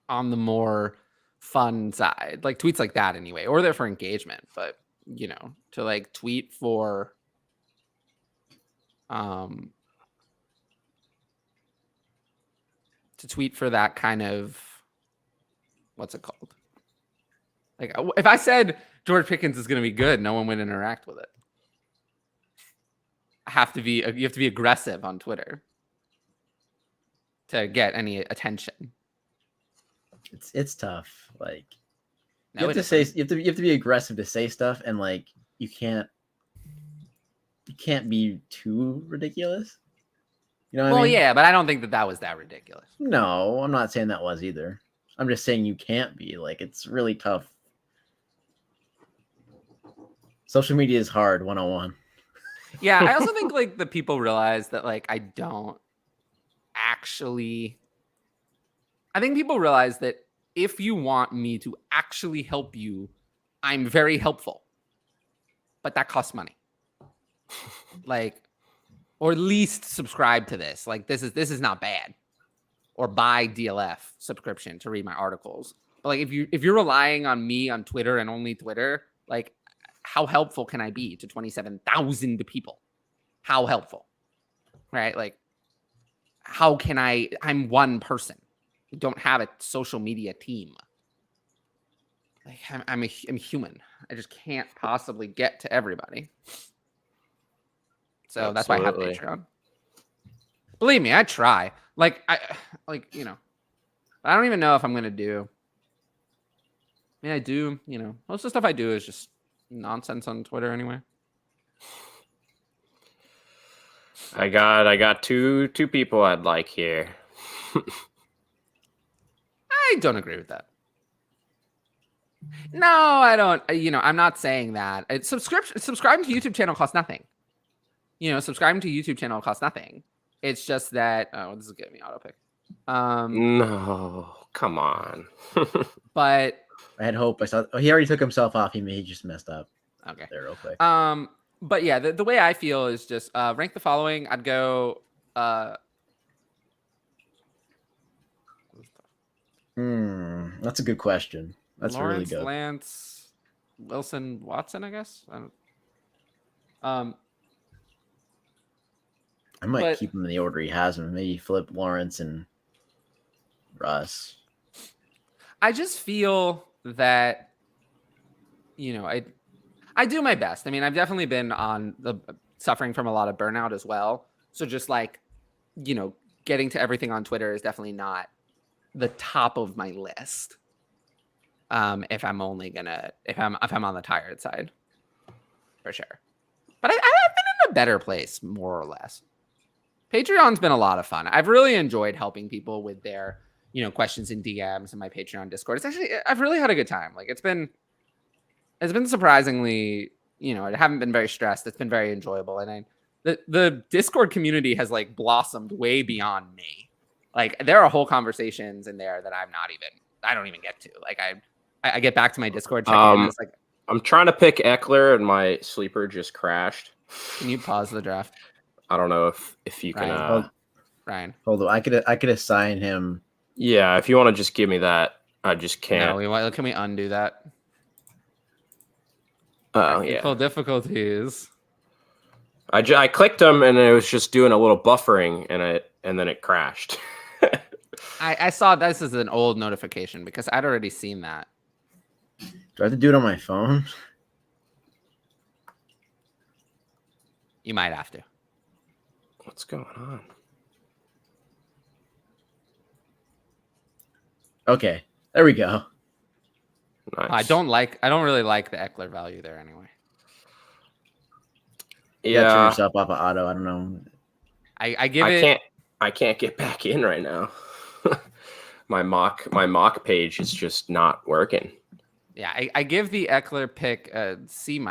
on the more fun side, like tweets like that anyway, or they're for engagement. But you know, to like tweet for, that kind of, what's it called? Like if I said George Pickens is going to be good, no one would interact with it. You have to be aggressive on Twitter to get any attention. It's tough. Like No, you have to say you have to be aggressive to say stuff, and like you can't be too ridiculous. You know what I mean? Yeah, but I don't think that was that ridiculous. No, I'm not saying that was either. I'm just saying you can't be. Like, it's really tough. Social media is hard 101. Yeah, I also think like the people realize that like I don't actually. I think people realize that if you want me to actually help you, I'm very helpful. But that costs money. Like, or at least subscribe to this. Like this is not bad. Or buy DLF subscription to read my articles. But like if you're relying on me on Twitter and only Twitter, like how helpful can I be to 27,000 people? How helpful? Right? Like how can I'm one person. I don't have a social media team. Like I'm human. I just can't possibly get to everybody. So Absolutely. That's why I have Patreon. Believe me, I try. You know, I don't even know if I'm gonna do. I mean, I do. You know, most of the stuff I do is just nonsense on Twitter anyway. I got two people I'd like here. I don't agree with that. No, I don't. You know, I'm not saying that. Subscribing to YouTube channel costs nothing. You know, subscribing to YouTube channel costs nothing. It's just that. Oh, this is getting me auto pick. No, come on. But I had hope. I saw. Oh, he already took himself off. He just messed up. Okay. There, real quick. But yeah, the way I feel is just rank the following. I'd go. That's a good question. That's Lawrence, really good. Lance, Wilson, Watson, I guess. I might keep him in the order he has him. Maybe flip Lawrence and Russ. I just feel that, you know, I do my best. I mean, I've definitely been suffering from a lot of burnout as well. So just like, you know, getting to everything on Twitter is definitely not the top of my list. If I'm on the tired side, for sure. But I've been in a better place, more or less. Patreon's been a lot of fun. I've really enjoyed helping people with their, you know, questions in DMs in my Patreon Discord. I've really had a good time. Like it's been surprisingly, you know, I haven't been very stressed. It's been very enjoyable. And the Discord community has like blossomed way beyond me. Like there are whole conversations in there that I don't even get to. Like I get back to my Discord check-in. It's like I'm trying to pick Eckler and my sleeper just crashed. Can you pause the draft? I don't know if you can. Ryan, hold on. I could assign him. Yeah, if you want to just give me that, I just can't. No, can we undo that? Oh Technical difficulties. I clicked them and it was just doing a little buffering and then it crashed. I saw this as an old notification because I'd already seen that. Do I have to do it on my phone? You might have to. What's going on? Okay, there we go. Nice. I don't really like the Eckler value there anyway. Yeah, turn yourself off of auto. I don't know. I I can't get back in right now. my mock page is just not working. Yeah, I give the Eckler pick a C-.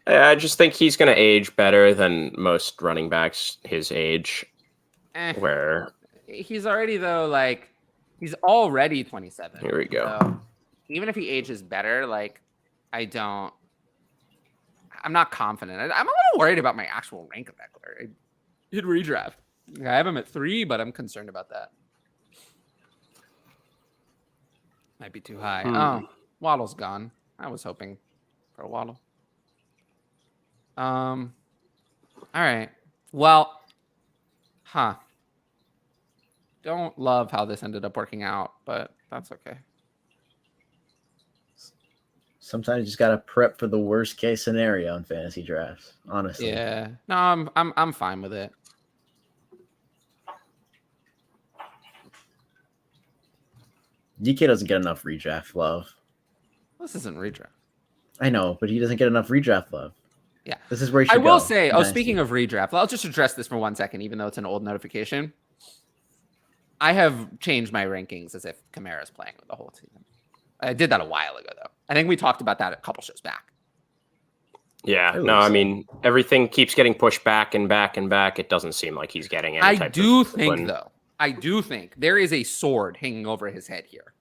I just think he's going to age better than most running backs his age. Where he's already though, like he's already 27. Here we go. So even if he ages better, like I'm not confident. I'm a little worried about my actual rank of Eckler. I did redraft. I have him at 3, but I'm concerned about that. Might be too high. Oh, Waddle's gone. I was hoping for a Waddle. All right. Well, don't love how this ended up working out, but that's okay. Sometimes you just gotta prep for the worst case scenario in fantasy drafts. Honestly. Yeah. No, I'm fine with it. DK doesn't get enough redraft love. This isn't redraft. I know, but he doesn't get enough redraft love. Yeah. This is where he should I will go. say, Dynasty. speaking of redraft, I'll just address this for 1 second, even though it's an old notification. I have changed my rankings as if Kamara's playing with the whole season. I did that a while ago, though. I think we talked about that a couple shows back. Yeah, no, I mean, everything keeps getting pushed back and back and back. It doesn't seem like he's getting any type of discipline. I do think there is a sword hanging over his head here.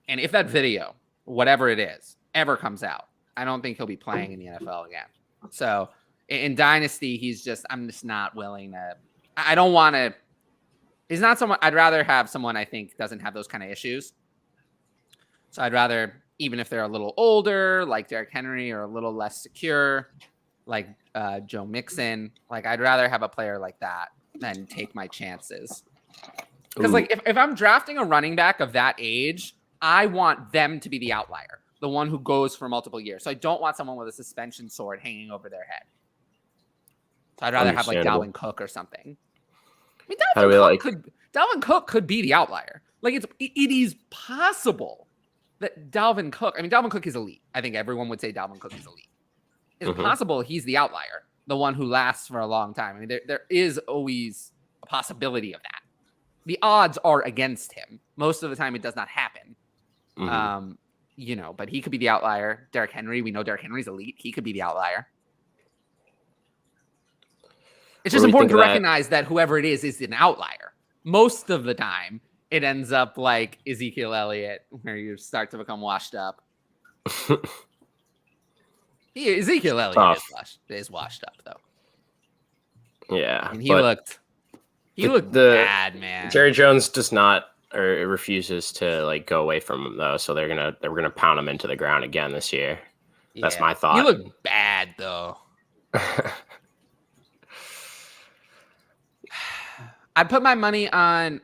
And if that video, whatever it is, ever comes out, I don't think he'll be playing in the NFL again. So in Dynasty, I'm just not willing to, I don't want to, he's not someone, I'd rather have someone I think doesn't have those kind of issues. So I'd rather, even if they're a little older, like Derrick Henry, or a little less secure, like Joe Mixon, like I'd rather have a player like that than take my chances. Because like if I'm drafting a running back of that age, I want them to be the outlier, the one who goes for multiple years. So I don't want someone with a suspension sword hanging over their head. So I'd rather have like Dalvin Cook or something. I mean, Dalvin Cook could be the outlier. Like it is possible that Dalvin Cook is elite. I think everyone would say Dalvin Cook is elite. It's possible he's the outlier, the one who lasts for a long time. I mean, there is always a possibility of that. The odds are against him. Most of the time it does not happen. But he could be the outlier. Derrick Henry, we know Derrick Henry's elite. He could be the outlier. It's just important to recognize that whoever it is an outlier. Most of the time, it ends up like Ezekiel Elliott, where you start to become washed up. Ezekiel Elliott is washed up, though. Yeah. I mean, he looked bad, man. Jerry Jones does not, or refuses to like go away from him though, so they're gonna pound him into the ground again this year. That's my thought. He looked bad though. I'd put my money on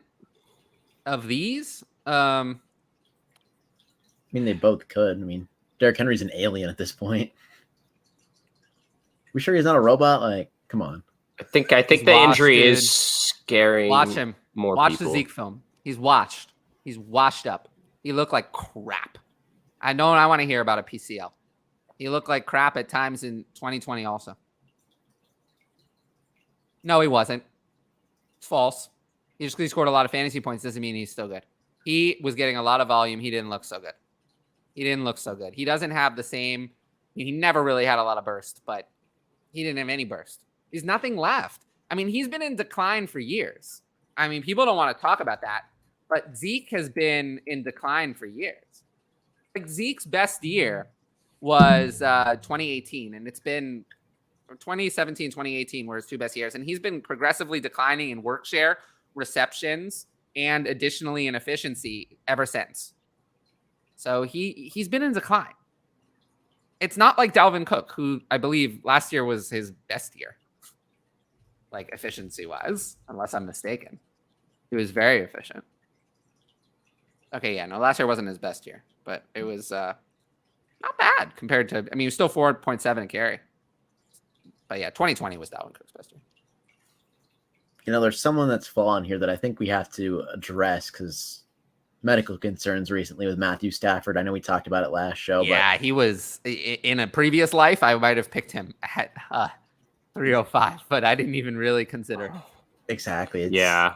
of these. I mean, they both could. I mean, Derrick Henry's an alien at this point. We sure he's not a robot? Like, come on. I think the injury is scaring. Watch him. Watch the Zeke film. He's washed. He's washed up. He looked like crap. I want to hear about a PCL. He looked like crap at times in 2020 also. No, he wasn't. It's false. He scored a lot of fantasy points. Doesn't mean he's still good. He was getting a lot of volume. He didn't look so good. He doesn't have the same. He never really had a lot of burst, but he didn't have any burst. He's nothing left. I mean, he's been in decline for years. I mean, people don't want to talk about that, but Zeke has been in decline for years. Like Zeke's best year was 2018, and it's been 2017, 2018 were his two best years, and he's been progressively declining in work share, receptions, and additionally in efficiency ever since. So he's been in decline. It's not like Dalvin Cook, who I believe last year was his best year, like efficiency-wise, unless I'm mistaken. He was very efficient. Okay, yeah, no, last year wasn't his best year, but it was not bad compared to, I mean, he was still 4.7 a carry. But yeah, 2020 was Dalvin Cook's best year. You know, there's someone that's fallen here that I think we have to address because medical concerns recently with Matthew Stafford. I know we talked about it last show. Yeah, he was in a previous life. I might have picked him at 305, but I didn't even really consider him. Exactly. Yeah.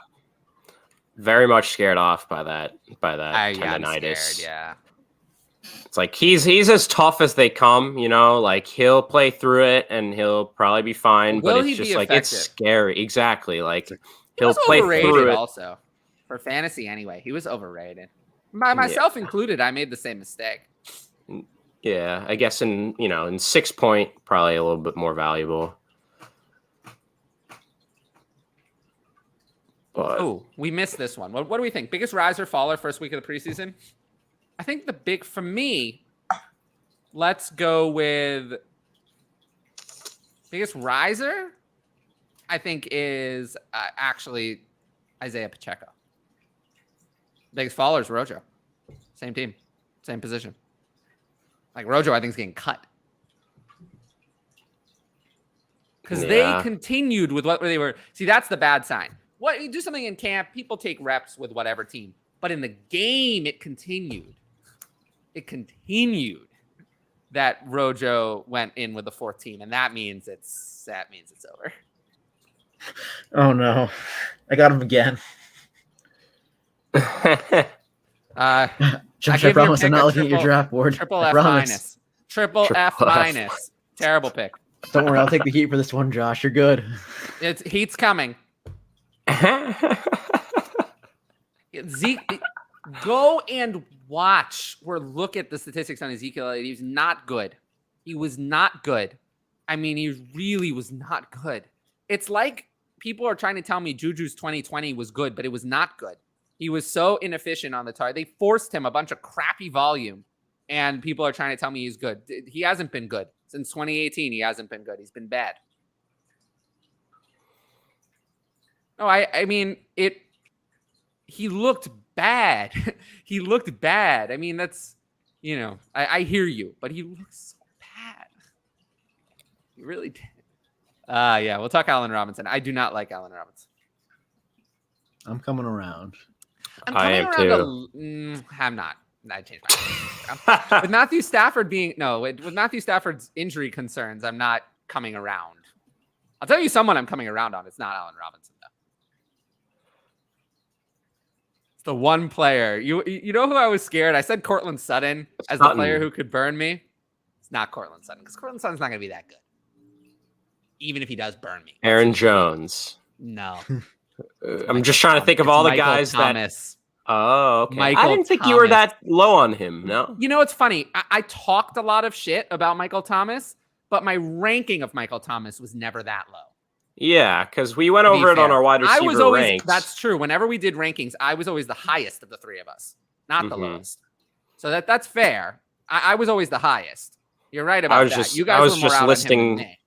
Very much scared off by that I'm tendonitis. scared, yeah. It's like he's as tough as they come, you know, like he'll play through it and he'll probably be fine, Will but he it's just be like it's effective? scary. Exactly. Like He he'll was play overrated through it. also. For fantasy anyway. He was overrated. Myself included, I made the same mistake. Yeah, I guess in 6-point probably a little bit more valuable. But Oh, we missed this one. What do we think? Biggest rise or faller first week of the preseason? I think for me, let's go with biggest riser. I think is actually Isaiah Pacheco. Biggest faller is Rojo. Same team, same position. Like Rojo, I think is getting cut because they continued with what they were. See, that's the bad sign. What you do something in camp, people take reps with whatever team, but in the game, it continued. It continued that Rojo went in with the fourth team, and that means it's over. Oh no, I got him again. Josh, I promise I'm not looking at your draft board. Triple F minus. Triple F minus. Terrible pick. Don't worry, I'll take the heat for this one, Josh. You're good. Heat's coming. Zeke, go and watch or look at the statistics on Ezekiel. He was not good. He was not good. I mean, he really was not good. It's like people are trying to tell me Juju's 2020 was good, but it was not good. He was so inefficient on the target. They forced him a bunch of crappy volume, and people are trying to tell me he's good. He hasn't been good. Since 2018, he hasn't been good. He's been bad. No, I mean, he looked bad. He looked bad. I mean, that's, I hear you, but he looks so bad. He really did. Yeah, we'll talk Allen Robinson. I do not like Allen Robinson. I'm coming around. I am too. I'm not. I changed my mind. With Matthew Stafford's injury concerns, I'm not coming around. I'll tell you someone I'm coming around on. It's not Allen Robinson, though. It's the one player. You know who I was scared? I said Cortland Sutton as the player who could burn me. It's not Cortland Sutton because Cortland Sutton's not going to be that good. Even if he does burn me. Aaron Jones. No. I'm just trying to think of all the guys Thomas. Oh, okay. Michael I didn't think you were that low on him, no? You know, it's funny. I talked a lot of shit about Michael Thomas, but my ranking of Michael Thomas was never that low. Yeah, because we went over it on our wide receiver ranks. That's true. Whenever we did rankings, I was always the highest of the three of us, not the lowest. So that's fair. I was always the highest. You're right about that. You guys were more out on him than me.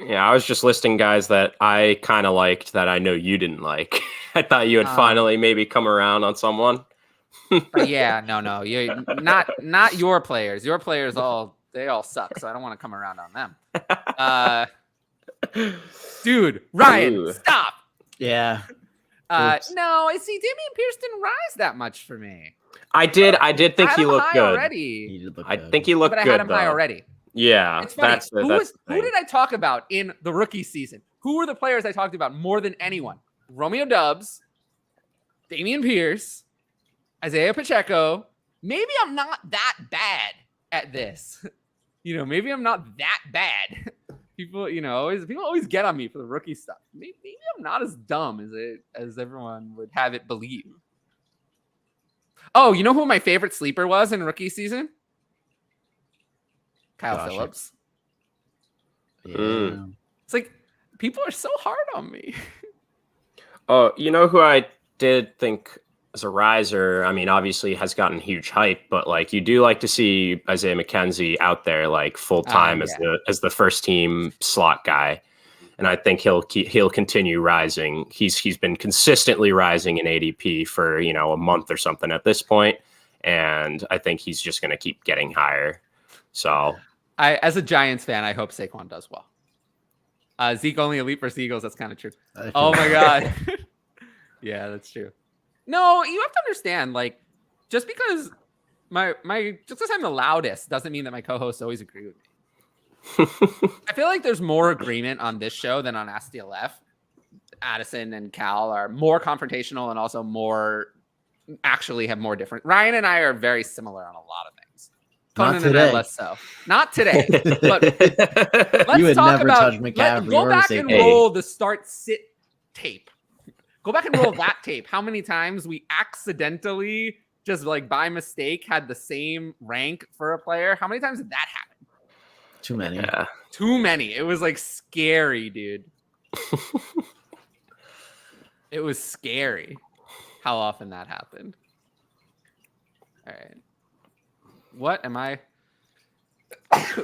Yeah, I was just listing guys that I kind of liked that I know you didn't like. I thought you would finally maybe come around on someone. But yeah, no, you're not your players. Your players they all suck, so I don't want to come around on them. Dude, Ryan, stop. Yeah. No, I see. Damian Pierce didn't rise that much for me. I did think he looked good already. He did look I good. think he looked but good. I had him high already. Yeah, it's funny. that's who did I talk about in the rookie season? Who were the players I talked about more than anyone? Romeo Doubs, Damian Pierce, Isaiah Pacheco. Maybe I'm not that bad at this. Maybe I'm not that bad. People always get on me for the rookie stuff. Maybe I'm not as dumb as everyone would have it believe. Oh, you know who my favorite sleeper was in rookie season? Kyle Phillips. Yeah. It's like people are so hard on me. Oh, you know who I did think as a riser? I mean, obviously has gotten huge hype, but like you do like to see Isaiah McKenzie out there like full time as the first team slot guy, and I think he'll continue rising. He's been consistently rising in ADP for a month or something at this point, and I think he's just going to keep getting higher. So, as a Giants fan, I hope Saquon does well. Zeke only elite versus Eagles. That's kind of true. Oh my God. Yeah, that's true. No, you have to understand, like, just because I'm the loudest doesn't mean that my co-hosts always agree with me. I feel like there's more agreement on this show than on Ask DLF. Addison and Cal are more confrontational and also actually have more different. Ryan and I are very similar on a lot of things. Not Conan and I today. less so. Not today. But You would let's talk never about. touch McCaffrey. Go or back say, and hey, roll the start-sit tape. Go back and roll that tape. How many times we accidentally, just like by mistake, had the same rank for a player? How many times did that happen? Too many. Yeah. Too many. It was like scary, dude. It was scary how often that happened. All right. What am I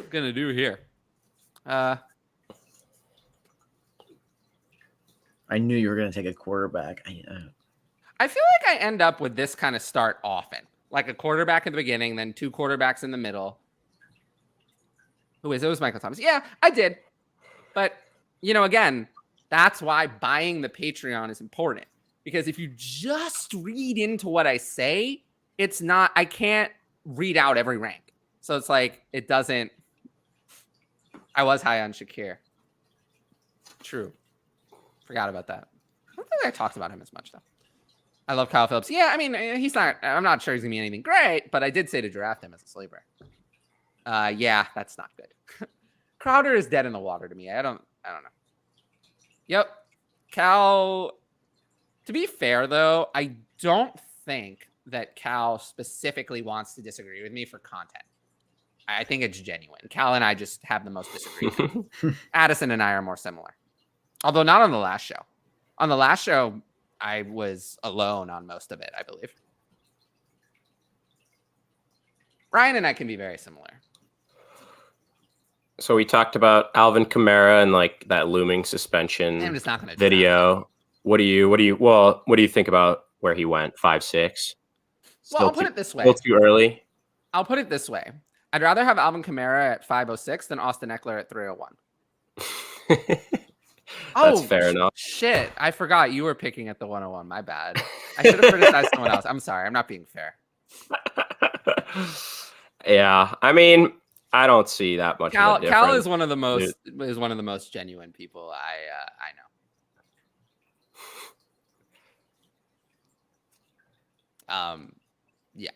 gonna do here? I knew you were going to take a quarterback. I feel like I end up with this kind of start often. Like a quarterback at the beginning, then 2 quarterbacks in the middle. Who is it? It was Michael Thomas. Yeah, I did. But, again, that's why buying the Patreon is important. Because if you just read into what I say, I can't read out every rank. So it's like, it doesn't. I was high on Shakir. True. Forgot about that. I don't think I talked about him as much, though. I love Kyle Phillips. Yeah, I mean, I'm not sure he's going to be anything great, but I did say to draft him as a sleeper. Yeah, that's not good. Crowder is dead in the water to me. I don't know. Yep. Cal, to be fair, though, I don't think that Cal specifically wants to disagree with me for content. I think it's genuine. Cal and I just have the most disagreement. Addison and I are more similar. Although not on the last show. On the last show, I was alone on most of it, I believe. Ryan and I can be very similar. So we talked about Alvin Kamara and like that looming suspension I'm just not going to video. What do you think about where he went? 5'6"? Well, I'll put it this way. Still too early. I'll put it this way. I'd rather have Alvin Kamara at 5'06" than Austin Eckler at 301. That's fair enough. Shit. I forgot you were picking at the 101. My bad. I should have criticized someone else. I'm sorry. I'm not being fair. Yeah. I mean, I don't see that much of a difference. Cal is one of the most genuine people I know. Yeah.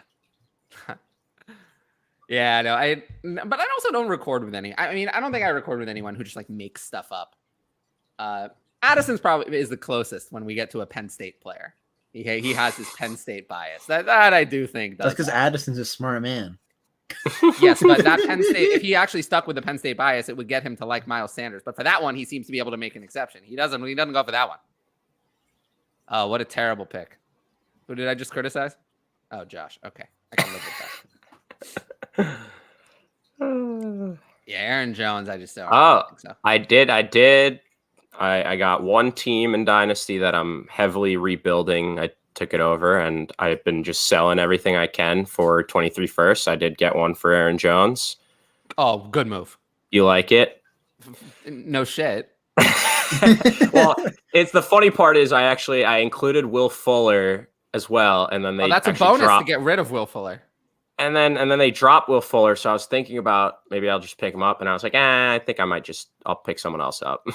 Yeah, no, but I also don't record with any. I mean, I don't think I record with anyone who just like makes stuff up. Addison's probably is the closest when we get to a Penn State player. He has his Penn State bias. That I do think does. That's because Addison's a smart man. Yes, but that Penn State, if he actually stuck with the Penn State bias, it would get him to like Miles Sanders. But for that one, he seems to be able to make an exception. He doesn't go for that one. Oh, what a terrible pick. Who did I just criticize? Oh, Josh. Okay. I can live with that. Yeah, Aaron Jones, I just don't think so. I did. I got one team in Dynasty that I'm heavily rebuilding. I took it over, and I've been just selling everything I can for 23 firsts. I did get one for Aaron Jones. Oh, good move. You like it? No shit. Well, it's the funny part is I included Will Fuller as well, and then that's a bonus to get rid of Will Fuller. And then they dropped Will Fuller, so I was thinking about maybe I'll just pick him up, and I was like, I think I'll pick someone else up.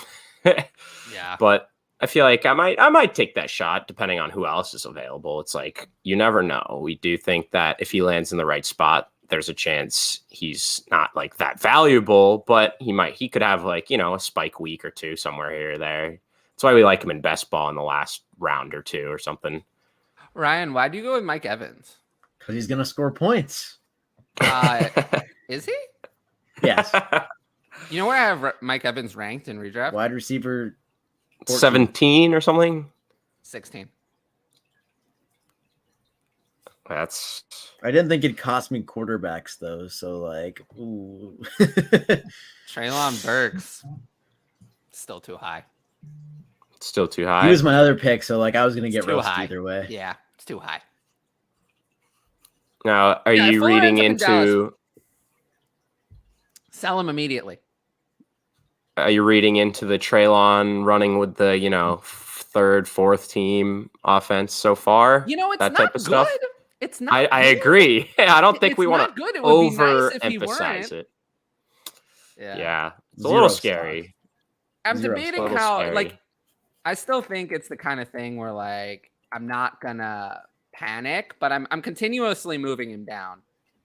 Yeah, but I feel like I might take that shot depending on who else is available. It's like you never know. We do think that if he lands in the right spot, there's a chance he's not like that valuable, but he could have like, a spike week or two somewhere here or there. That's why we like him in best ball in the last round or two or something. Ryan, why do you go with Mike Evans? Because he's gonna score points. Is he? Yes. You know where I have Mike Evans ranked in redraft? Wide receiver 14. 17 or something. 16. I didn't think it'd cost me quarterbacks though, so like, ooh. Treylon Burks, still too high. Still too high. He was my other pick, so like I was gonna get too roasted high. either way. Yeah, it's too high. Now, are you reading into? Sell him immediately. Are you reading into the Treylon running with the third, fourth team offense so far? It's that not type of good. stuff. It's not. I agree. I don't think we want to overemphasize it. Yeah. Yeah, it's a Zero little stock. scary. I'm Zero debating stock. how Scary. I still think it's the kind of thing where like I'm not gonna panic, but I'm continuously moving him down.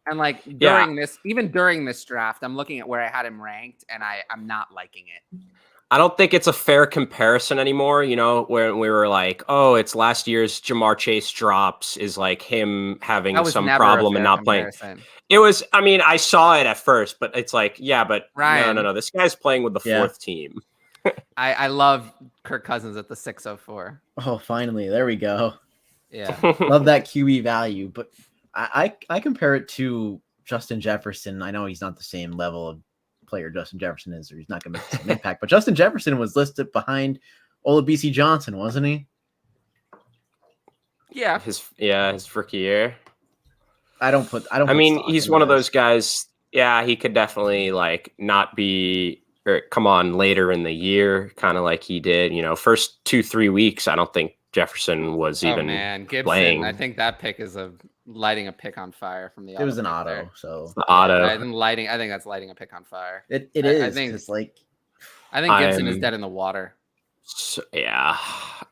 And like during this draft, I'm looking at where I had him ranked, and I'm not liking it. I don't think it's a fair comparison anymore, you know, where we were like, oh, it's last year's Jamar Chase drops is like him having That was some never a problem and fair not playing. comparison. It was, I mean, I saw it at first, but it's like, yeah, but Ryan. no. This guy's playing with the fourth team. I love Kirk Cousins at the 604. Oh, finally, there we go. Yeah. Love that QB value, but I compare it to Justin Jefferson. I know he's not the same level of player Justin Jefferson is, or he's not going to make the same impact. But Justin Jefferson was listed behind Olabisi Johnson, wasn't he? Yeah. His rookie year. I mean, he's one of those guys. Yeah, he could definitely like not be or come on later in the year, kind of like he did. You know, first 2-3 weeks, I don't think Jefferson was even Gibson, playing. I think that pick is lighting a pick on fire from the. It was an auto, there. so the auto. I think that's lighting a pick on fire. It is. I think it's like I think Gibson is dead in the water. So, yeah,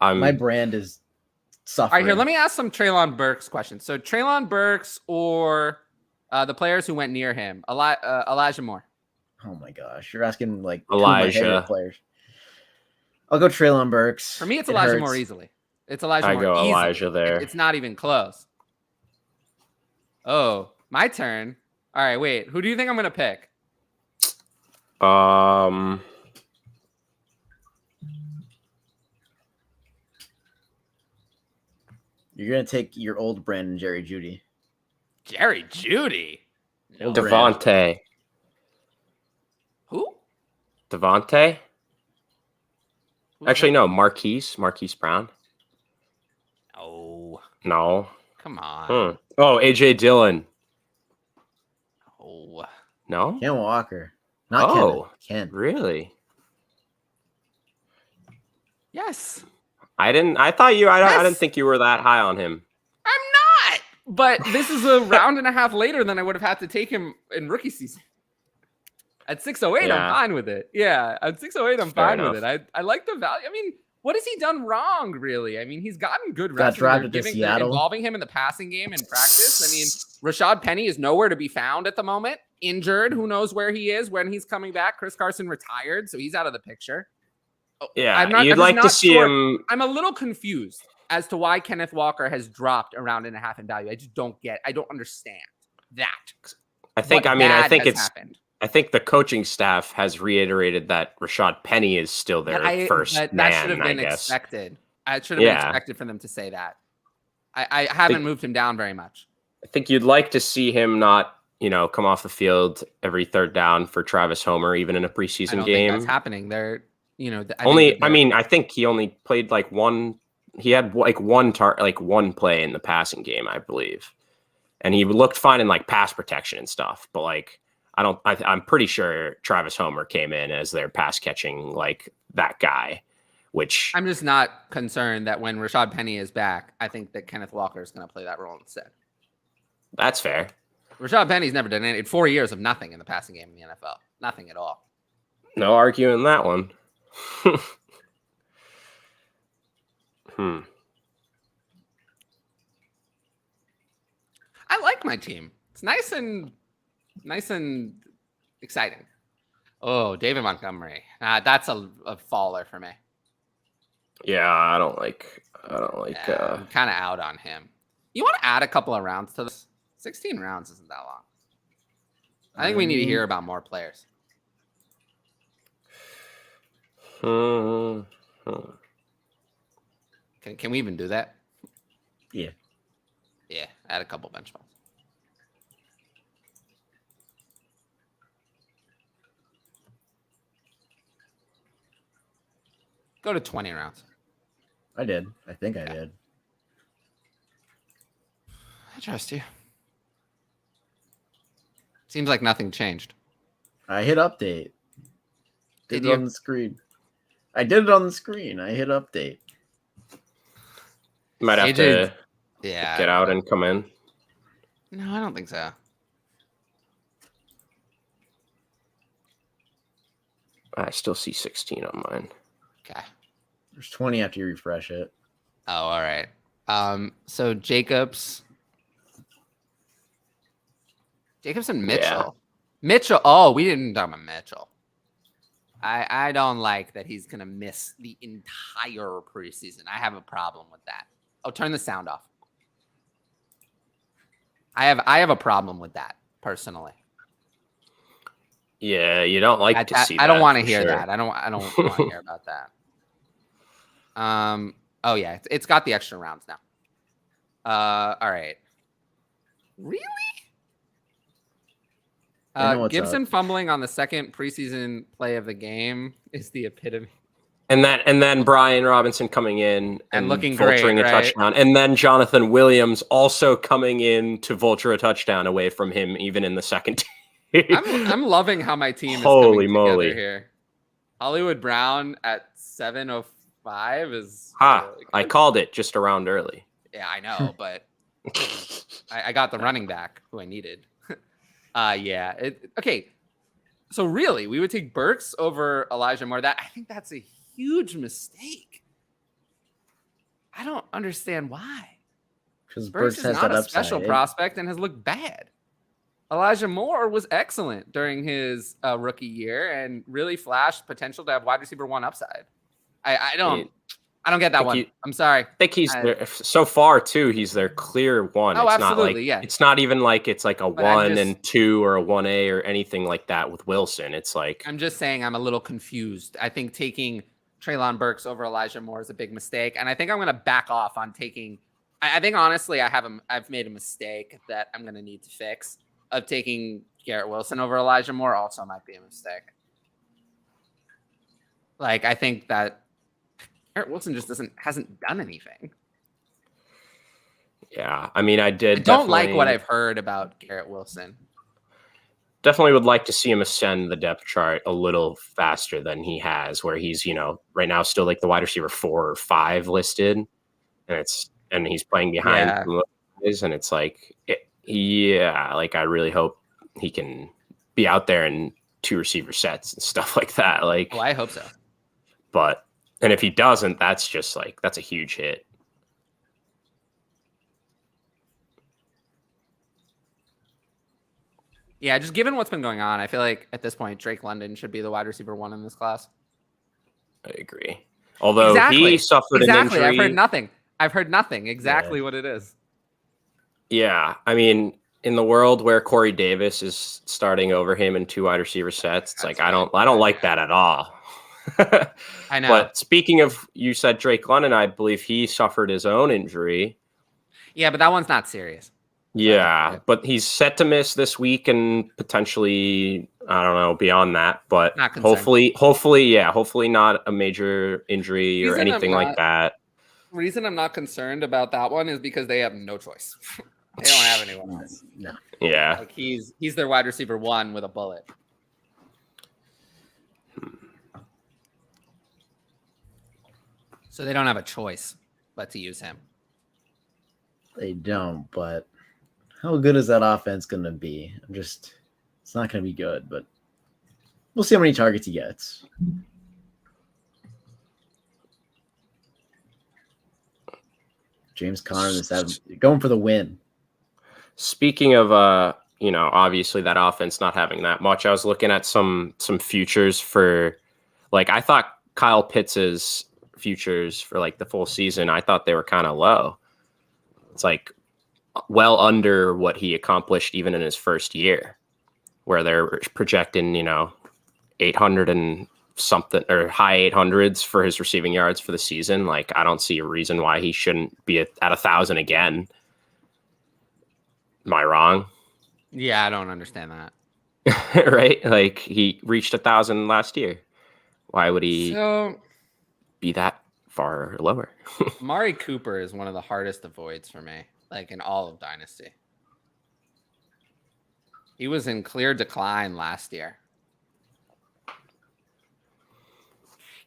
my brand is suffering. All right, here, let me ask some Treylon Burks questions. So Treylon Burks or the players who went near him, Elijah Moore. Oh my gosh, you're asking like Elijah players. I'll go Treylon Burks. For me, it's Elijah Moore easily. It's Elijah I Moore. go easily. Elijah there. It's not even close. Oh, my turn. All right, wait. Who do you think I'm gonna pick? You're gonna take your old Brandon Jerry Jeudy. Jerry Jeudy. No Devontae. Who? Devontae? Actually, no. Marquise Brown. Oh, No. come on. Oh, AJ Dillon. Oh, No. Ken Walker. Not Ken. Really? yes. I didn't think you were that high on him. I'm not. But this is a round and a half later than I would have had to take him in rookie season. At 608, Yeah. I'm fine with it. Yeah, at 608, I'm Fair fine enough. with it. I like the value. I mean, what has he done wrong, really? I mean, he's gotten good Got reps. drafted to Seattle. Involving him in the passing game in practice. I mean, Rashad Penny is nowhere to be found at the moment. Injured. Who knows where he is, when he's coming back. Chris Carson retired, so he's out of the picture. Yeah, you'd like to see him. I'm a little confused as to why Kenneth Walker has dropped a round and a half in value. I just don't understand that. I think happened. I think the coaching staff has reiterated that Rashad Penny is still their first man. That should have been I guess. expected. It should have been expected for them to say that. I haven't moved him down very much. I think you'd like to see him not, come off the field every third down for Travis Homer, even in a preseason game. Think that's happening. They're, I think he only played like one. He had like one play in the passing game, I believe, and he looked fine in like pass protection and stuff. But like, I'm pretty sure Travis Homer came in as their pass catching like that guy. Which I'm just not concerned that when Rashad Penny is back, I think that Kenneth Walker is going to play that role instead. That's fair. Rashad Penny's never done anything. 4 years of nothing in the passing game in the NFL. Nothing at all. No arguing that one. I like my team. It's nice and exciting. Oh, David Montgomery. That's a faller for me. Yeah, I don't like. I'm kind of out on him. You want to add a couple of rounds to this? 16 rounds isn't that long. I think we need to hear about more players. Hmm. Can we even do that? Yeah. Yeah, add a couple bench spots. Go to 20 rounds. I did. I think I did. I trust you. Seems like nothing changed. I hit update. Did it you? on the screen. I did it on the screen. I hit update. Might have to get out and come in. No, I don't think so. I still see 16 on mine. Okay. There's 20 after you refresh it. Oh, all right. So Jacobs and Mitchell. Mitchell. Oh, we didn't talk about Mitchell. I don't like that he's gonna miss the entire preseason. I have a problem with that. Oh, turn the sound off. I have a problem with that personally. Yeah, you don't like to see that. I don't want to for hear sure. that. I don't want to hear about that. Oh yeah, it's got the extra rounds now. All right. Really? Gibson fumbling on the second preseason play of the game is the epitome. And then Brian Robinson coming in and looking vulturing great, a right? touchdown, and then Jonathan Williams also coming in to vulture a touchdown away from him, even in the second. I'm loving how my team is Holy coming moly. together here. Hollywood Brown at 705 is. Really I called it just a round early. Yeah, I know, but I got the running back who I needed. Yeah. Okay. So really, we would take Burks over Elijah Moore. I think that's a huge mistake. I don't understand why. Because Burks Burks is has not that a special upside. prospect and has looked bad. Elijah Moore was excellent during his rookie year and really flashed potential to have wide receiver 1 upside. I don't get that one. I'm sorry. I think he's there so far too. He's their clear one. Oh, it's absolutely, not like, yeah. It's not even like it's like a But 1 and 2 or a 1A or anything like that with Wilson. It's like I'm just saying I'm a little confused. I think taking Treylon Burks over Elijah Moore is a big mistake, and I think I'm going to back off on taking. I think honestly, I've made a mistake that I'm going to need to fix. Of taking Garrett Wilson over Elijah Moore also might be a mistake. Like I think that Garrett Wilson just hasn't done anything. Yeah, I mean, I don't like what I've heard about Garrett Wilson. Definitely would like to see him ascend the depth chart a little faster than he has, where he's, right now still like the wide receiver 4 or 5 listed, and he's playing behind guys, and it's like, like I really hope he can be out there in 2 receiver sets and stuff like that. Like, I hope so. And if he doesn't, that's just like, that's a huge hit. Yeah, just given what's been going on, I feel like at this point, Drake London should be the wide receiver 1 in this class. I agree. Although he suffered an injury. I've heard nothing. Exactly what it is. Yeah. I mean, in the world where Corey Davis is starting over him in 2 wide receiver sets, it's I don't like that at all. I know. But speaking of, you said Drake London, I believe he suffered his own injury. Yeah, but that one's not serious. Yeah, but he's set to miss this week and potentially, I don't know, beyond that. But hopefully not a major injury or anything like that. The reason I'm not concerned about that one is because they have no choice. They don't have anyone else. No. Yeah. Like he's their wide receiver 1 with a bullet. So they don't have a choice but to use him. They don't, but how good is that offense going to be? It's not going to be good, but we'll see how many targets he gets. James Conner in the 7th, going for the win. Speaking of, obviously that offense not having that much, I was looking at some futures for, I thought Kyle Pitts' futures for the full season, I thought they were kind of low. It's well under what he accomplished even in his first year, where they're projecting, 800 and something or high 800s for his receiving yards for the season. I don't see a reason why he shouldn't be at 1,000 again. Am I wrong? Yeah, I don't understand that. Right? He reached 1,000 last year. Why would he be that far lower? Amari Cooper is one of the hardest avoids for me, in all of Dynasty. He was in clear decline last year.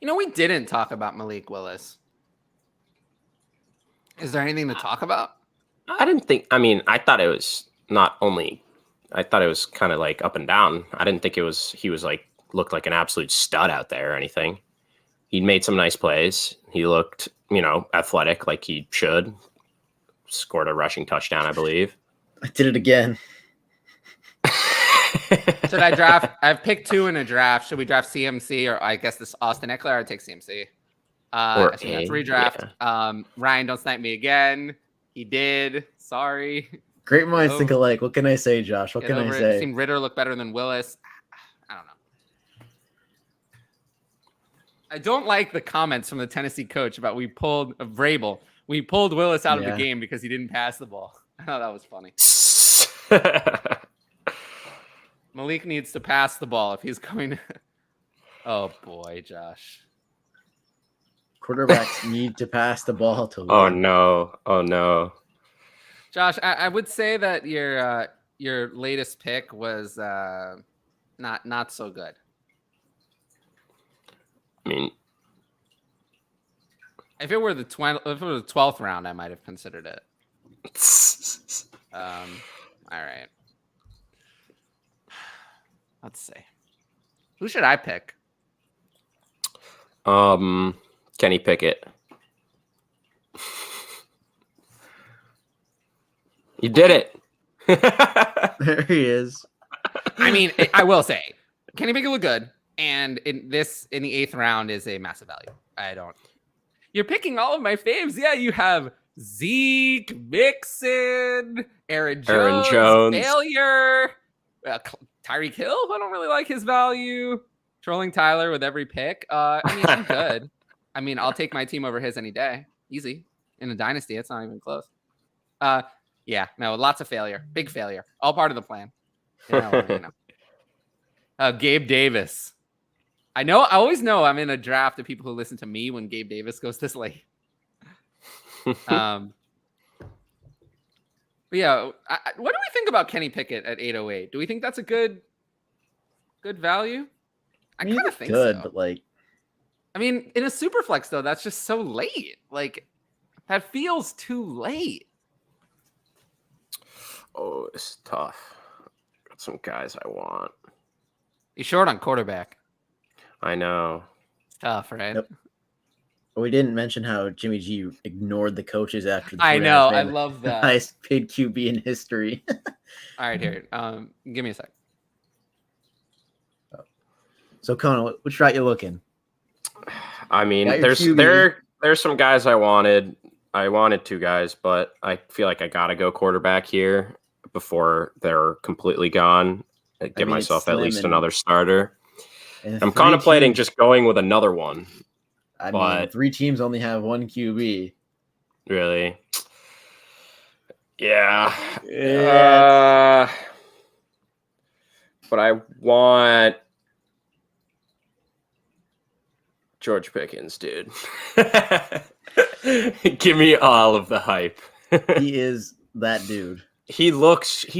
We didn't talk about Malik Willis. Is there anything to talk about? I thought it was kind of up and down. I didn't think he was looked like an absolute stud out there or anything. He made some nice plays. He looked, athletic like he should. Scored a rushing touchdown, I believe. I did it again. Should I draft? I've picked 2 in a draft. Should we draft CMC or I guess this Austin Eckler? Or take CMC. Or I think that's redraft. yeah. Ryan, don't snipe me again. He did. Sorry. Great minds think alike. What can I say, Josh? What Get can I over it. say? Seen Ritter look better than Willis. I don't know. I don't like the comments from the Tennessee coach about we pulled Vrabel. We pulled Willis out of the game because he didn't pass the ball. I thought that was funny. Malik needs to pass the ball if he's going to. Oh boy, Josh. Quarterbacks need to pass the ball to win. Oh no. Josh, I would say that your latest pick was not so good. I mean, if it were the 12th round, I might have considered it. All right. Let's see. Who should I pick? Kenny Pickett. You did it. There he is. I mean, I will say, Kenny Pickett looked good, and in the 8th round is a massive value. You're picking all of my faves. Yeah, you have Zeke, Mixon, Aaron Jones. Failure. Tyreek Hill. I don't really like his value. Trolling Tyler with every pick. I'm good. I mean, I'll take my team over his any day. Easy. In a dynasty, it's not even close. Yeah, no, lots of failure. Big failure. All part of the plan. Gabe Davis. I always know I'm in a draft of people who listen to me when Gabe Davis goes this late. But yeah, what do we think about Kenny Pickett at 808? Do we think that's a good value? I kind of think good, so. But I mean, in a super flex though, that's just so late. Like, that feels too late. Oh, it's tough. Got some guys I want. He's short on quarterback. I know. It's tough, right? Yep. We didn't mention how Jimmy G ignored the coaches after the I know. I love that. Highest paid QB in history. All right, here. Give me a sec. So Conan, which route you looking? I mean, there's some guys I wanted. I wanted 2 guys, but I feel like I gotta go quarterback here before they're completely gone. Give myself at least another starter. I'm contemplating just going with another one. I mean, 3 teams only have 1 QB. Really? Yeah. But I want George Pickens, dude. Give me all of the hype. He is that dude. He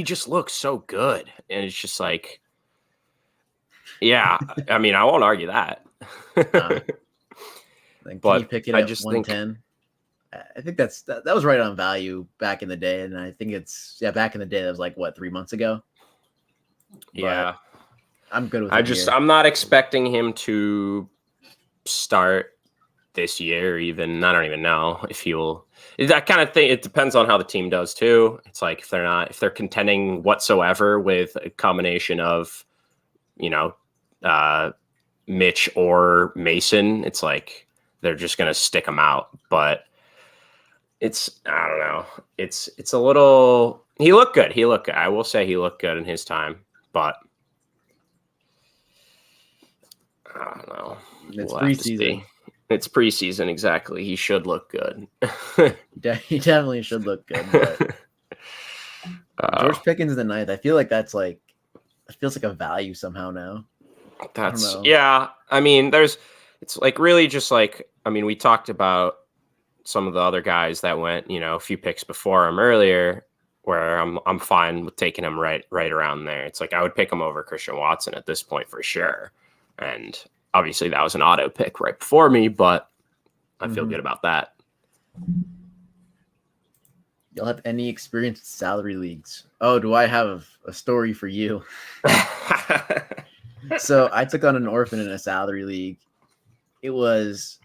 just looks so good. And it's just like, yeah, I mean, I won't argue that. But you pick it at 110. I think that was right on value back in the day. And I think back in the day, that was like, 3 months ago? Yeah. But I'm good with it. I'm not expecting him to start this year even. I don't even know if he will. That kind of thing, it depends on how the team does too. It's like if they're contending whatsoever with a combination of Mitch or Mason, it's like they're just gonna stick him out. But I don't know, it's a little. He looked good. I will say he looked good in his time, but I don't know. It's preseason. It's preseason, exactly. He should look good. He definitely should look good. But George Pickens in the 9th, I feel like it feels like a value somehow now. Yeah. I mean, it's like really just like, I mean, we talked about some of the other guys that went, a few picks before him earlier, where I'm fine with taking him right around there. It's like I would pick him over Christian Watson at this point for sure. And obviously that was an auto pick right before me, but I feel good about that. You'll have any experience with salary leagues? Oh, do I have a story for you? So I took on an orphan in a salary league. It was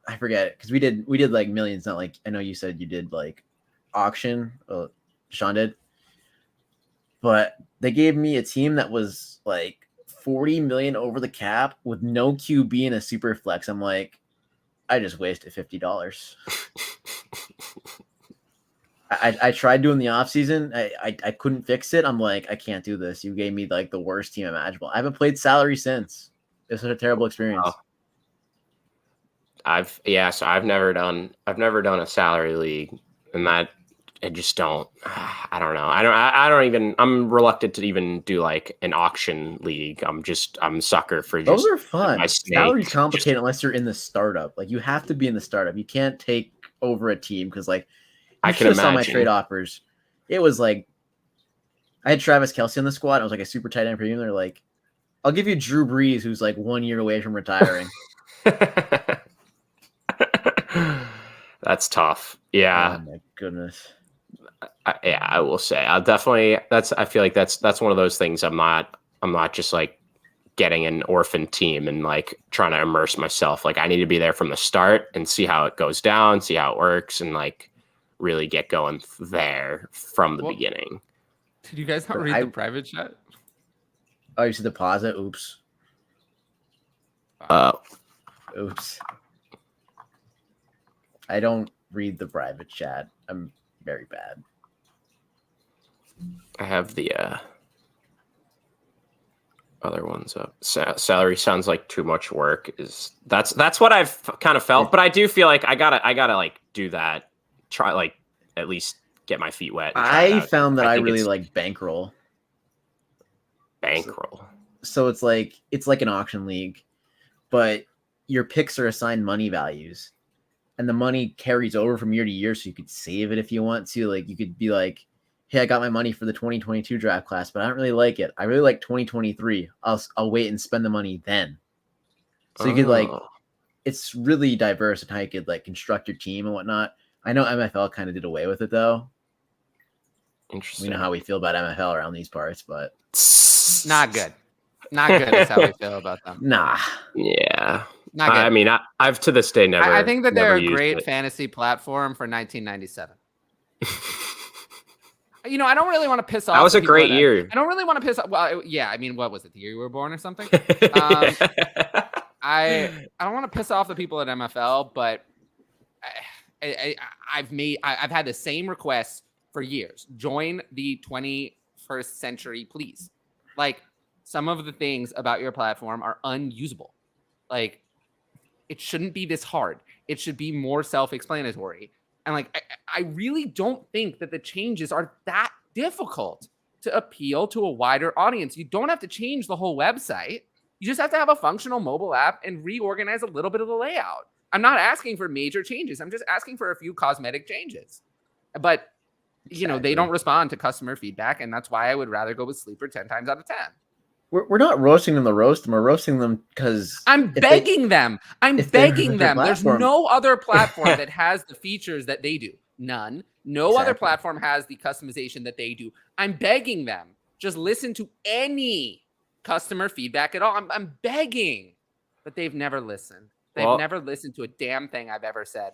I forget because we did like millions. Not like I know you said you did like auction. Sean did, but they gave me a team that was like 40 million over the cap with no QB and a super flex. I'm like, I just wasted $50. I tried doing the offseason. I couldn't fix it. I'm like, I can't do this. You gave me like the worst team imaginable. I haven't played salary since. It's such a terrible experience. Oh. So I've never done a salary league, and that I just don't. I don't know. I'm reluctant to even do like an auction league. I'm a sucker for just those are fun. my Salary's complicated unless you're in the startup. Like you have to be in the startup. You can't take over a team because like I can saw my imagine. trade offers. It was like I had Travis Kelce on the squad. I was like a super tight end premium. They're like, I'll give you Drew Brees, who's like 1 year away from retiring. That's tough. Yeah. Oh my goodness. I will say I'll definitely. I feel like that's one of those things. I'm not just like getting an orphan team and like trying to immerse myself. Like I need to be there from the start and see how it goes down, see how it works, and like really get going there from the beginning. Did you guys not read the private chat? Oh, you said deposit? Oops. Oops. I don't read the private chat. I'm very bad. I have the other ones up. Salary sounds like too much work. That's what I've kind of felt, but I do feel like I gotta like do that. Try like at least get my feet wet. I found that I really like bankroll. Bankroll. So it's like an auction league, but your picks are assigned money values, and the money carries over from year to year. So you could save it if you want to. Like you could be like, hey, I got my money for the 2022 draft class, but I don't really like it. I really like 2023. I'll wait and spend the money then. So you could like, it's really diverse in how you could like construct your team and whatnot. I know MFL kind of did away with it though. Interesting. We know how we feel about MFL around these parts, but not good. Not good is how we feel about them. Nah. Yeah. Not good. I mean, I've to this day never. I think that they're a great it. fantasy platform for 1997. You know, I don't really want to piss off. That was a great year. I don't really want to piss off. Well, yeah, I mean, what was it? The year you were born or something? I don't want to piss off the people at MFL, but I've had the same requests for years. Join the 21st century, please. Like some of the things about your platform are unusable. Like it shouldn't be this hard. It should be more self-explanatory. And like, I really don't think that the changes are that difficult to appeal to a wider audience. You don't have to change the whole website. You just have to have a functional mobile app and reorganize a little bit of the layout. I'm not asking for major changes. I'm just asking for a few cosmetic changes. But, you know, they don't respond to customer feedback. And that's why I would rather go with Sleeper 10 times out of 10. We're not roasting them to roast them. We're roasting them because I'm begging them. I'm begging them. There's no other platform that has the features that they do. None. No other platform has the customization that they do. I'm begging them. Just listen to any customer feedback at all. I'm begging. But they've never listened. They've never listened to a damn thing I've ever said.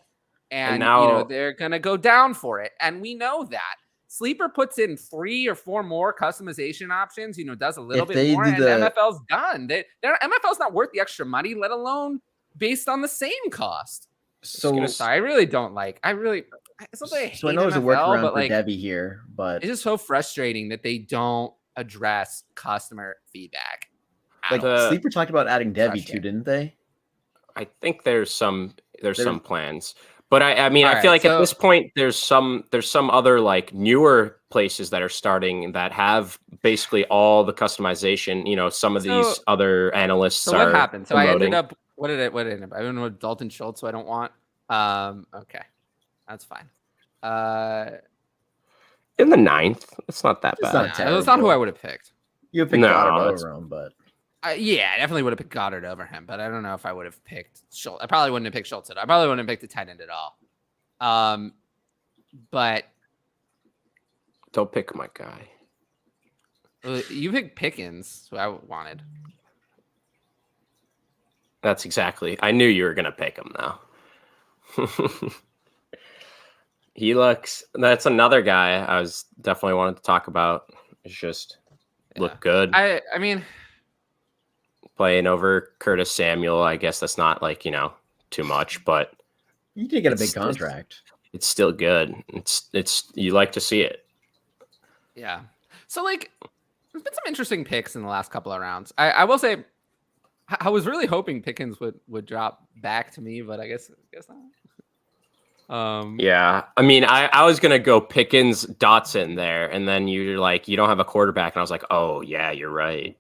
And now, you know, they're going to go down for it. And we know that. Sleeper puts in 3 or 4 more customization options, you know, does a little bit more, and MFL's done. MFL's not worth the extra money, let alone based on the same cost. So I really don't like. It's not that I hate so I know there's a workaround for like, Debbie here, but it's just so frustrating that they don't address customer feedback. Like Sleeper talked about adding Debbie too, didn't they? I think there's some plans. But I mean, I feel like at this point, there's some other like newer places that are starting that have basically all the customization. You know, some of these other analysts. So what happened? So promoting. I ended up. What did it end up? I don't know Dalton Schultz, so I don't want. Okay, that's fine. In the 9th, it's not that bad. It's not who I would have picked. You picked Goddard over him, but. Yeah, I definitely would have picked Goddard over him, but I don't know if I would have picked Schultz. I probably wouldn't have picked Schultz at all. I probably wouldn't have picked the tight end at all. But don't pick my guy. You picked Pickens, who I wanted. That's exactly. I knew you were gonna pick him now. That's another guy I was definitely wanted to talk about. It's just look good. I mean, playing over Curtis Samuel. I guess that's not like, too much, but You did get a big contract. It's still good. It's you like to see it. yeah. So like, there's been some interesting picks in the last couple of rounds. I will say, I was really hoping Pickens would drop back to me, but I guess not. Yeah, I mean, I was gonna go Pickens, Dotson there, and then you're like, you don't have a quarterback, and I was like, oh yeah, you're right.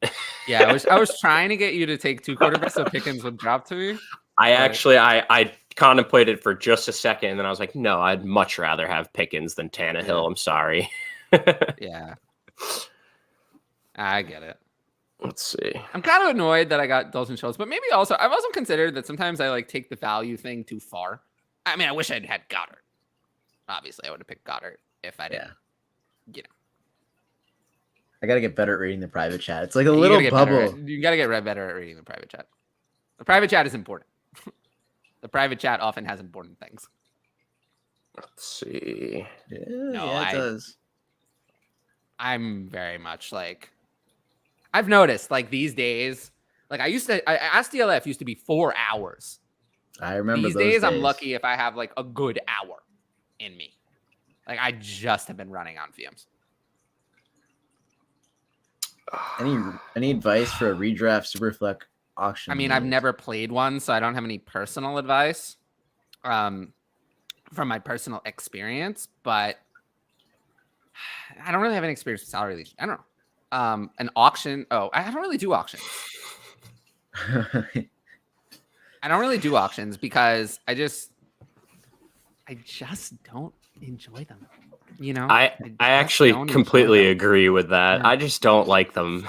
Yeah, I was trying to get you to take 2 quarterbacks so Pickens would drop to me. I contemplated for just a second, and then I was like, no, I'd much rather have Pickens than Tannehill. Yeah. I'm sorry. Yeah, I get it. Let's see. I'm kind of annoyed that I got Dalton Schultz, but maybe also I've also considered that sometimes I like take the value thing too far. I mean, I wish I'd had Goddard. Obviously, I would have picked Goddard if I didn't. I gotta get better at reading the private chat. It's like a You little gotta get bubble. you got to get better at reading the private chat. The private chat is important. The private chat often has important things. Let's see. Yeah, it does. I'm very much like, I've noticed like these days, like Ask DLF used to be 4 hours. I remember These those days, I'm lucky if I have like a good hour in me. Like I just have been running on fumes. Any advice for a redraft Superflex auction? I mean, I've never played one, so I don't have any personal advice from my personal experience, but I don't really have any experience with salary league. I don't know. An auction. Oh, I don't really do auctions. I don't really do auctions because I just don't enjoy them. I actually completely agree with that. Yeah. I just don't like them.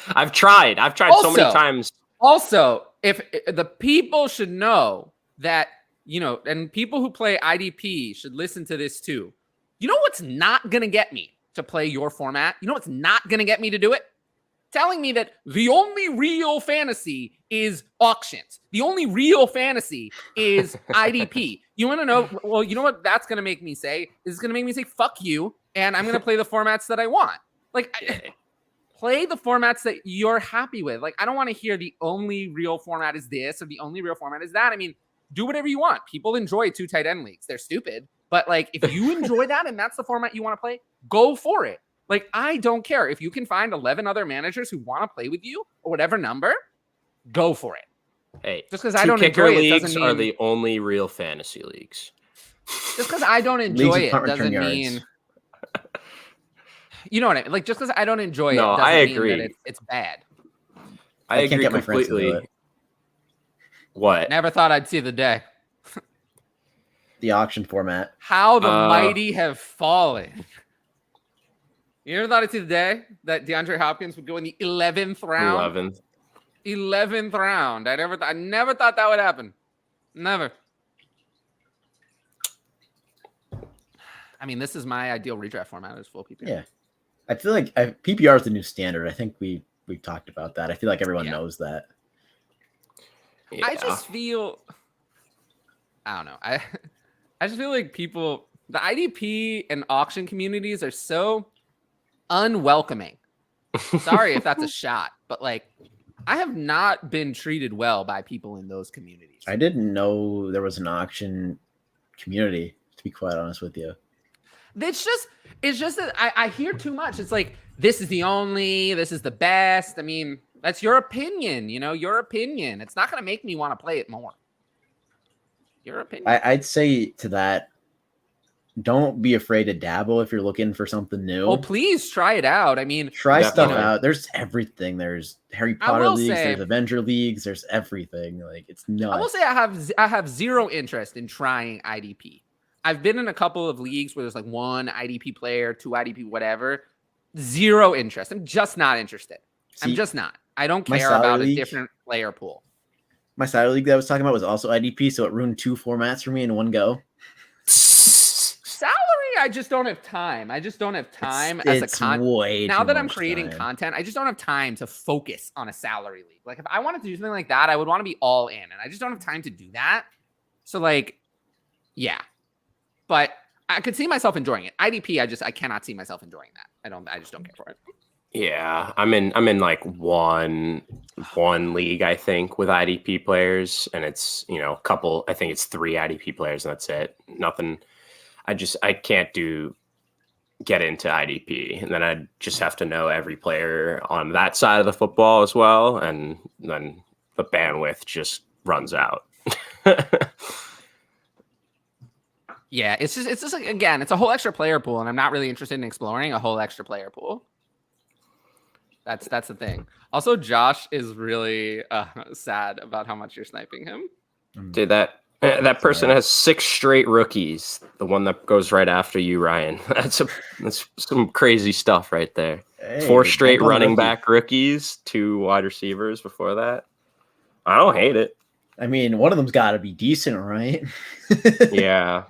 I've tried also, so many times. Also, if the people should know that, and people who play IDP should listen to this too. You know what's not going to get me to play your format? You know what's not going to get me to do it? Telling me that the only real fantasy is auctions. The only real fantasy is IDP. You want to know? Well, you know what that's going to make me say? It's going to make me say, fuck you, and I'm going to play the formats that I want. Like, play the formats that you're happy with. Like, I don't want to hear the only real format is this or the only real format is that. I mean, do whatever you want. People enjoy 2 tight end leagues. They're stupid. But, like, if you enjoy that and that's the format you want to play, go for it. Like, I don't care. If you can find 11 other managers who want to play with you or whatever number, go for it. Hey, just because I don't enjoy it doesn't mean... are the only real fantasy leagues. Just because I don't enjoy it doesn't mean... You know what I mean? Like, just because I don't enjoy it doesn't mean that it's bad. I agree completely. What? Never thought I'd see the day. The auction format. How the mighty have fallen. You ever thought I'd see the day that DeAndre Hopkins would go in the 11th round? 11th round. I never thought that would happen. Never. I mean, this is my ideal redraft format. Is full PPR. Yeah, I feel like PPR is the new standard. I think we've talked about that. I feel like everyone knows that. Yeah. I just feel. I don't know. I just feel like people, the IDP and auction communities are so unwelcoming. Sorry if that's a shot, but like, I have not been treated well by people in those communities. I didn't know there was an auction community, to be quite honest with you. It's just that I hear too much. It's like, this is the best. I mean, that's your opinion, your opinion. It's not going to make me want to play it more. Your opinion. I'd say to that, don't be afraid to dabble if you're looking for something new. Oh, please try it out. I mean, try stuff out. There's everything. There's Harry Potter leagues. There's Avenger leagues. There's everything. Like, it's nuts. I will say I have zero interest in trying IDP. I've been in a couple of leagues where there's like 1 IDP player, 2 IDP, whatever. Zero interest. I'm just not interested. I'm just not. I don't care about a different player pool. My salary league that I was talking about was also IDP, so it ruined 2 formats for me in one go. Salary, I just don't have time. I just don't have time as a content. Now that I'm creating content, I just don't have time to focus on a salary league. Like, if I wanted to do something like that, I would want to be all in, and I just don't have time to do that. So, like, Yeah, but I could see myself enjoying it. IDP, I cannot see myself enjoying that. I just don't care for it. Yeah, I'm in like one league, I think, with IDP players, and it's a couple. I think it's 3 IDP players, and that's it. Nothing. I can't get into IDP, and then I just have to know every player on that side of the football as well, and then the bandwidth just runs out. Yeah, it's just like, again, it's a whole extra player pool, and I'm not really interested in exploring a whole extra player pool. That's the thing. Also, Josh is really sad about how much you're sniping him. Dude, that person has 6 straight rookies. The one that goes right after you, Ryan. That's some crazy stuff right there. Hey, 4 straight running back rookies, 2 wide receivers before that. I don't hate it. I mean, one of them's got to be decent, right? Yeah.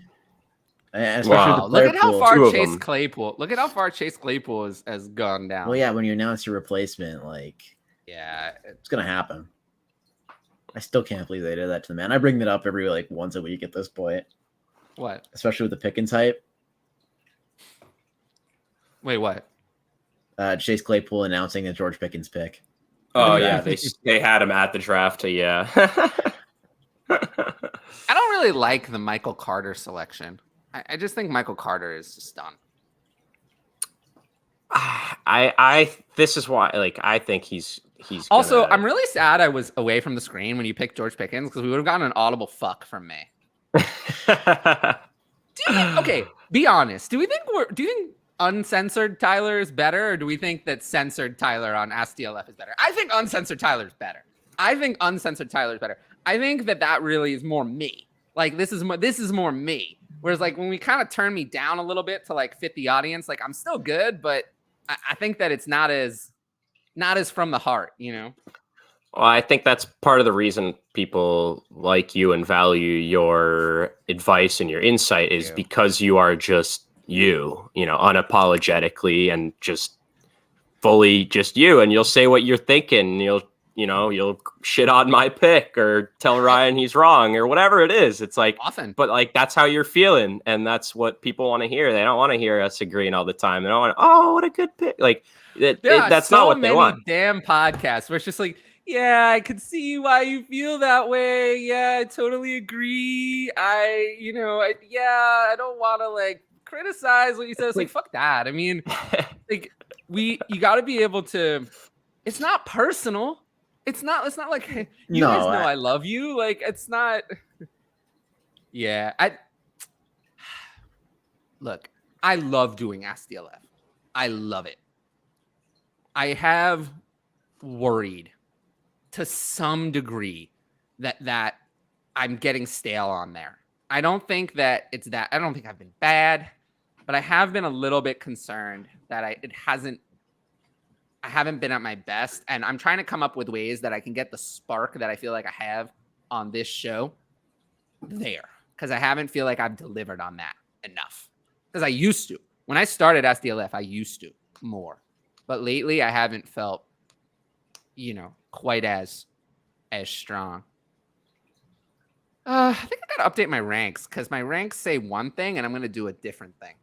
Wow. Look at how far Chase Claypool. Look at how far Chase Claypool has gone down. Well, yeah, when you announce your replacement, like, yeah, it's gonna happen. I still can't believe they did that to the man. I bring that up every like once a week at this point. What? Especially with the Pickens hype. Wait, what? Chase Claypool announcing a George Pickens pick. Oh yeah, they had him at the draft. Yeah. I don't really like the Michael Carter selection. I just think Michael Carter is just done. This is why, like, I think he's also, I'm really sad I was away from the screen when you picked George Pickens, because we would have gotten an audible fuck from me. Okay, be honest. Do you think uncensored Tyler is better, or do we think that censored Tyler on AskDLF is better? I think uncensored Tyler is better. I think uncensored Tyler is better. I think that really is more me. Like, this is more me. Whereas, like, when we kind of turn me down a little bit to like fit the audience, like, I'm still good, but I think that it's not as from the heart, Well, I think that's part of the reason people like you and value your advice and your insight is because you are just you, unapologetically and just fully just you, and you'll say what you're thinking. You'll shit on my pick or tell Ryan he's wrong or whatever it is. It's like, often, but like, that's how you're feeling. And that's what people want to hear. They don't want to hear us agreeing all the time. They don't want, oh, what a good pick. Like that's not what they want. Damn podcasts where it's just like, yeah, I could see why you feel that way. Yeah, I totally agree. I don't want to like criticize what you said. It's like, fuck that. I mean, like you got to be able to, it's not personal. It's not like, hey, you guys know I love you. Like, it's not. Yeah. Look, I love doing AskDLF. I love it. I have worried to some degree that I'm getting stale on there. I don't think that it's that. I don't think I've been bad, but I have been a little bit concerned that I haven't been at my best, and I'm trying to come up with ways that I can get the spark that I feel like I have on this show there, because I haven't feel like I've delivered on that enough. Because I used to. When I started SDLF, I used to more. But lately, I haven't felt, quite as strong. I think I got to update my ranks, because my ranks say one thing, and I'm going to do a different thing.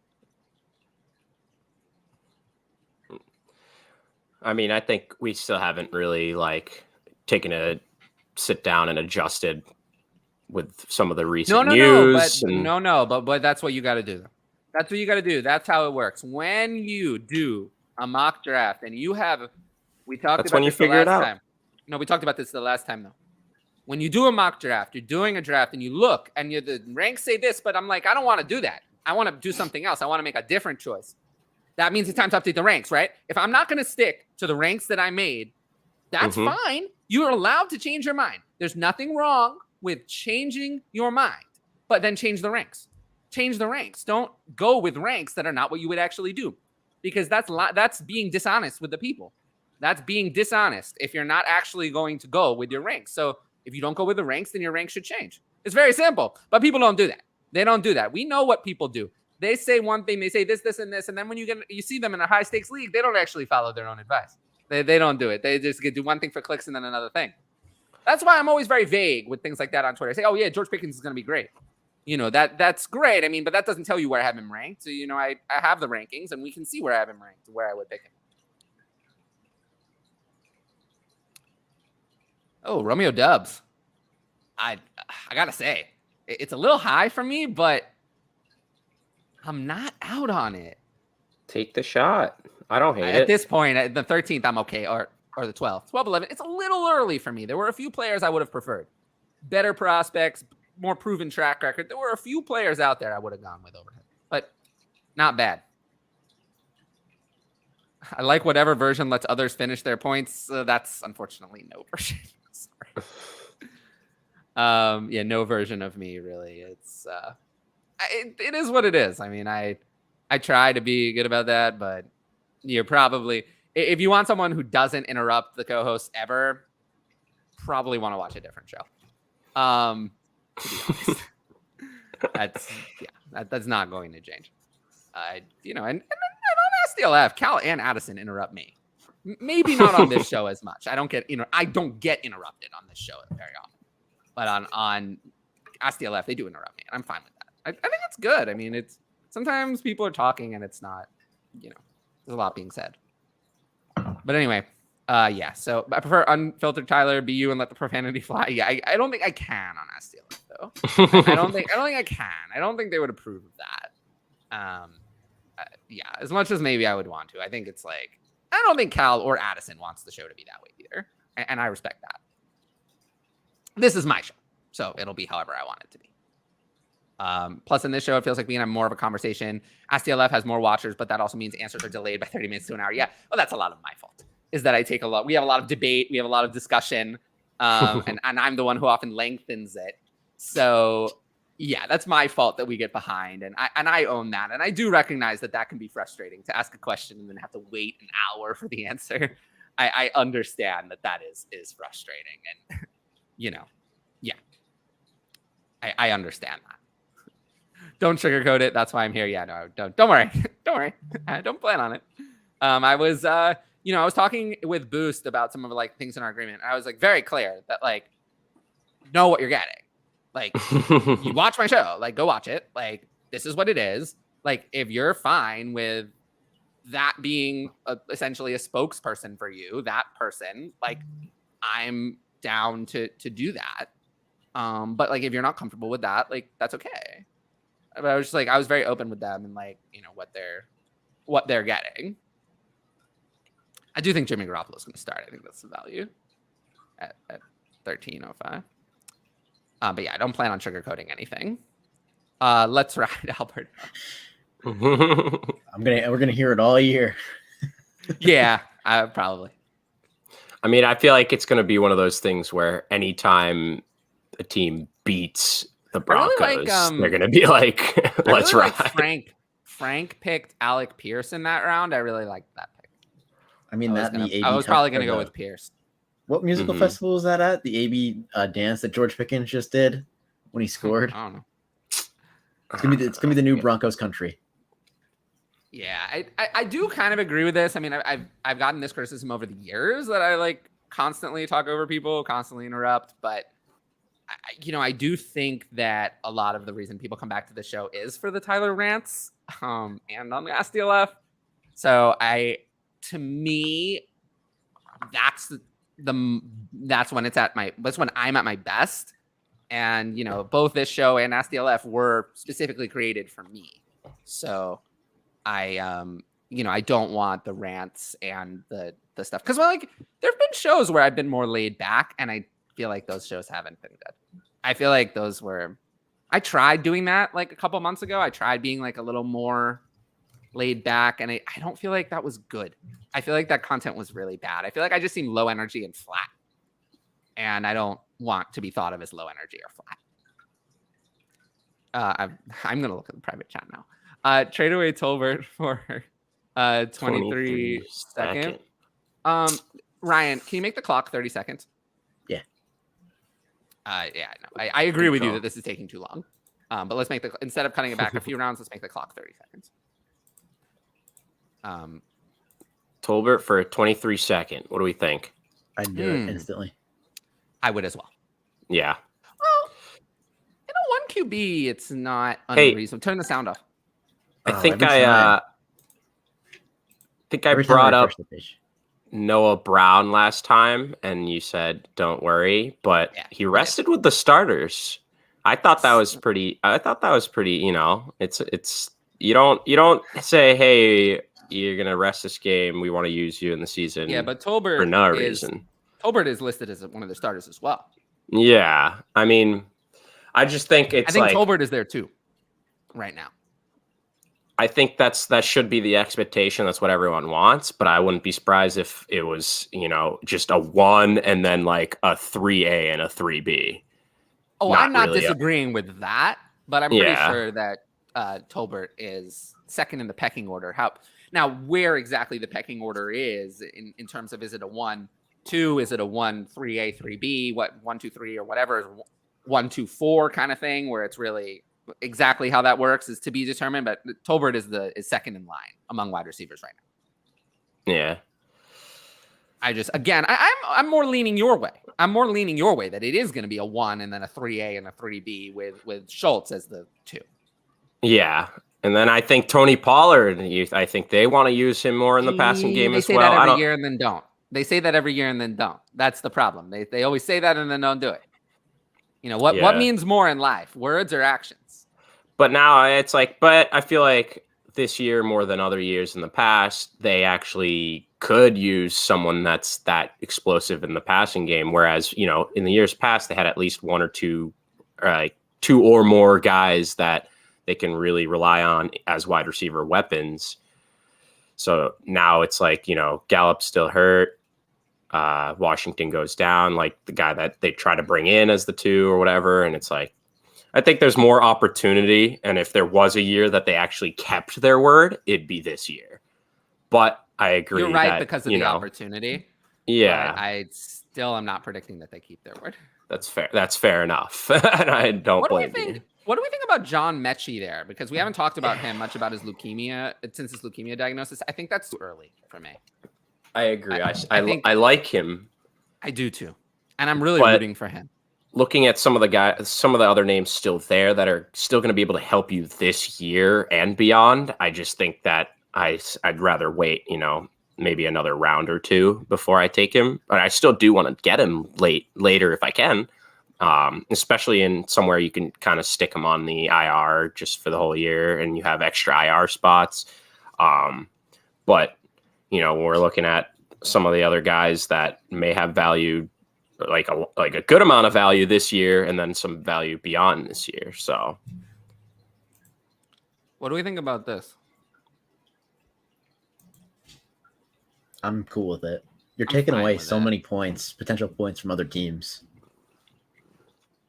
I mean, I think we still haven't really like taken a sit down and adjusted with some of the recent news. But that's what you got to do. That's what you got to do. That's how it works. When you do a mock draft and you have, we talked about this the last time. No, we talked about this the last time though. When you do a mock draft, you're doing a draft and you look and the ranks say this, but I'm like, I don't want to do that. I want to do something else. I want to make a different choice. That means it's time to update the ranks, right? If I'm not going to stick to the ranks that I made, that's fine. You are allowed to change your mind. There's nothing wrong with changing your mind, but then change the ranks. Change the ranks. Don't go with ranks that are not what you would actually do, because that's being dishonest with the people. That's being dishonest if you're not actually going to go with your ranks. So if you don't go with the ranks, then your ranks should change. It's very simple, but people don't do that. They don't do that. We know what people do. They say one thing, they say this, and this, and then when you see them in a high stakes league, they don't actually follow their own advice. They don't do it. They just do one thing for clicks and then another thing. That's why I'm always very vague with things like that on Twitter. I say, oh yeah, George Pickens is going to be great. that's great. I mean, but that doesn't tell you where I have him ranked. So, I have the rankings, and we can see where I have him ranked, where I would pick him. Oh, Romeo Dubs. I gotta say, it's a little high for me, but I'm not out on it. Take the shot. I don't hate it. At this point, at the 13th, I'm okay, or the 12th. 12, 11, it's a little early for me. There were a few players I would have preferred. Better prospects, more proven track record. There were a few players out there I would have gone with over him, but not bad. I like whatever version lets others finish their points. That's unfortunately no version. Sorry. No version of me really. It's it is what it is. I mean, I try to be good about that, but you're probably, if you want someone who doesn't interrupt the co-host ever, probably want to watch a different show. To be honest, that's not going to change. And on SDLF, Cal and Addison interrupt me. Maybe not on this show as much. I don't get interrupted on this show very often, but on SDLF they do interrupt me, and I'm fine with that. I think it's good. I mean, it's sometimes people are talking and it's not, there's a lot being said. But anyway, so I prefer unfiltered Tyler, be you, and let the profanity fly. Yeah, I don't think I can on SDLF though. I don't think I can. I don't think they would approve of that. As much as maybe I would want to. I think it's like, I don't think Cal or Addison wants the show to be that way either. And I respect that. This is my show, so it'll be however I want it to be. Plus, in this show, it feels like we can have more of a conversation. SDLF has more watchers, but that also means answers are delayed by 30 minutes to an hour. Yeah, well, that's a lot of my fault. Is that we have a lot of debate, we have a lot of discussion, and I'm the one who often lengthens it. So, yeah, that's my fault that we get behind, and I own that. And I do recognize that can be frustrating to ask a question and then have to wait an hour for the answer. I understand that is frustrating, and I understand that. Don't sugarcoat it. That's why I'm here. Yeah, no, don't worry. Don't worry. I don't plan on it. I was, I was talking with Boost about some of things in our agreement. I was very clear that know what you're getting. You watch my show, go watch it. This is what it is. If you're fine with that being essentially a spokesperson for you, that person, I'm down to do that. But if you're not comfortable with that, that's okay. But I was just I was very open with them and what they're getting. I do think Jimmy Garoppolo is going to start. I think that's the value at 13.05. But yeah, I don't plan on sugarcoating anything. Let's ride Alberto. We're gonna hear it all year. Yeah, probably. I mean, I feel like it's going to be one of those things where anytime a team beats the Broncos, really they're going to be let's really ride. Frank picked Alec Pierce in that round. I really liked that pick. I mean, I was probably going to go with Pierce. What musical festival was that at? The AB dance that George Pickens just did when he scored? I don't know. It's gonna be the new Broncos country. Yeah, I do kind of agree with this. I mean, I've gotten this criticism over the years that I constantly talk over people, constantly interrupt, but I do think that a lot of the reason people come back to the show is for the Tyler rants, and on the SDLF. So to me, that's when that's when I'm at my best. And, both this show and SDLF were specifically created for me. So I don't want the rants and the stuff. Because, there have been shows where I've been more laid back, and I feel like those shows haven't been good. I feel like I tried doing that, a couple months ago. I tried being, a little more laid back, and I don't feel like that was good. I feel like that content was really bad. I feel like I just seemed low energy and flat. And I don't want to be thought of as low energy or flat. I'm going to look at the private chat now. Trade away Tolbert for 23 seconds. Ryan, can you make the clock 30 seconds? Yeah. No, I agree with you that this is taking too long. But let's make instead of cutting it back a few rounds, let's make the clock 30 seconds. Tolbert for a 23 second. What do we think? I'd do it instantly. I would as well. Yeah. Well, one QB, it's not Hey. unreasonable. Turn the sound off. I Oh, think every I time. Every time I brought up refresh the page. Noah Brown last time, and you said don't worry, but Yeah, he rested with the starters. I thought that was pretty. You know, it's you don't say, hey, you're gonna rest this game. We want to use you in the season. Yeah, but for Tolbert no is reason. Tolbert is listed as one of the starters as well. Yeah, I mean, I just think I think Tolbert is there too, right now. I think that should be the expectation. That's what everyone wants, but I wouldn't be surprised if it was, you know, just a 1 and then like a 3A and a 3B. Oh, I'm not disagreeing with that, but I'm pretty sure that Tolbert is second in the pecking order. Now, where exactly the pecking order is in terms of, is it a 1-2? Is it a 1-3A, 3B? What 1-2-3 or whatever is 1-2-4 kind of thing, where it's really exactly how that works is to be determined. But Tolbert is second in line among wide receivers right now. Yeah. I'm more leaning your way. I'm more leaning your way that it is going to be a 1 and then a 3A and a 3B with Schultz as the 2. Yeah. And then I think Tony Pollard, I think they want to use him more in the passing game as well. They say that every year and then don't. They say that every year and then don't. That's the problem. They always say that and then don't do it. You know, what means more in life, words or actions? But now it's like, but I feel like this year more than other years in the past, they actually could use someone that's that explosive in the passing game. Whereas, you know, in the years past, they had at least 1 or 2, like 2 or more guys that they can really rely on as wide receiver weapons. So now it's like, you know, Gallup's still hurt. Washington goes down, like the guy that they try to bring in as the 2 or whatever. And it's like, I think there's more opportunity. And if there was a year that they actually kept their word, it'd be this year. But I agree. You're right, because of the opportunity. Yeah. But I still am not predicting that they keep their word. That's fair. That's fair enough. And I don't blame you. What do we think about John Mechie there? Because we haven't talked about him much about his leukemia since his leukemia diagnosis. I think that's too early for me. I agree. I like him. I do too. And I'm really rooting for him. Looking at some of the other names still there that are still going to be able to help you this year and beyond, I just think that I'd rather wait, you know, maybe another round or 2 before I take him. But I still do want to get him later if I can, especially in somewhere you can kind of stick him on the IR just for the whole year and you have extra IR spots. But, you know, we're looking at some of the other guys that may have value, like a good amount of value this year and then some value beyond this year. So what do we think about this? I'm cool with it. You're taking away so many points, potential points from other teams,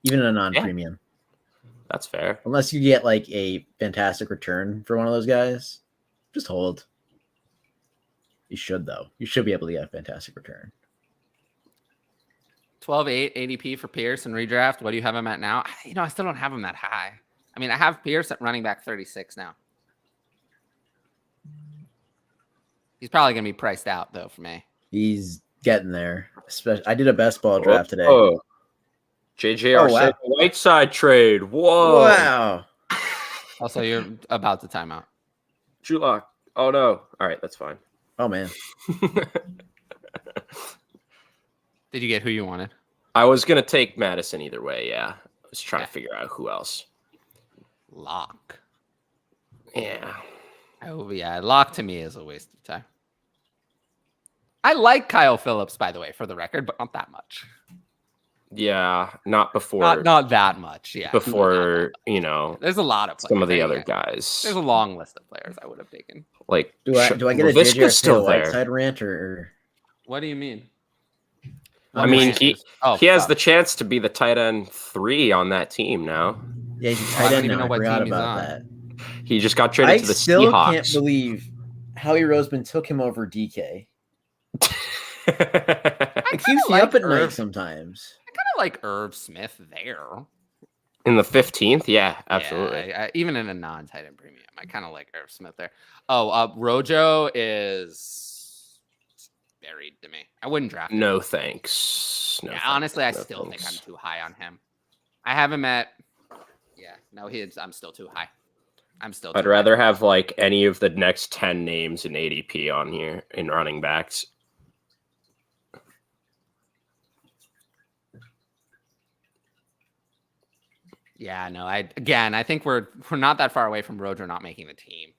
even in a non-premium. That's fair. Unless you get like a fantastic return for one of those guys, just hold. You should, though. You should be able to get a fantastic return. 12.8 ADP for Pierce and redraft. What do you have him at now? You know, I still don't have him that high. I mean, I have Pierce at running back 36 now. He's probably going to be priced out, though, for me. He's getting there. I did a best ball draft today. Oh, JJ Whiteside trade. Whoa. Wow. Also, you're about to time out. Julock. Oh, no. All right, that's fine. Oh, man. Did you get who you wanted? I was going to take Madison either way, yeah. I was trying to figure out who else. Lock. Yeah. Oh, yeah. Lock to me is a waste of time. I like Kyle Phillips, by the way, for the record, but not that much. Yeah, not before. Not that much, yeah. Before, you know. There's a lot of players. Some of the other guys. There's a long list of players I would have taken. Like, do I get a JJ Whiteside rant or? What do you mean? I mean, he has the chance to be the tight end 3 on that team now. Yeah, he's a tight end now. I forgot about that. He just got traded to the Seahawks. I still can't believe Howie Roseman took him over DK. It keeps me up at night sometimes. I kind of like Irv Smith there. In the 15th? Yeah, absolutely. Yeah, even in a non-tight end premium, I kind of like Irv Smith there. Oh, Rojo is buried to me. I wouldn't draft him. No thanks. Honestly, I still think I'm too high on him. I have him at Yeah, no, I'm still too high. I'd rather have like any of the next 10 names in ADP on here in running backs. Yeah, no, I think we're not that far away from Rojo not making the team.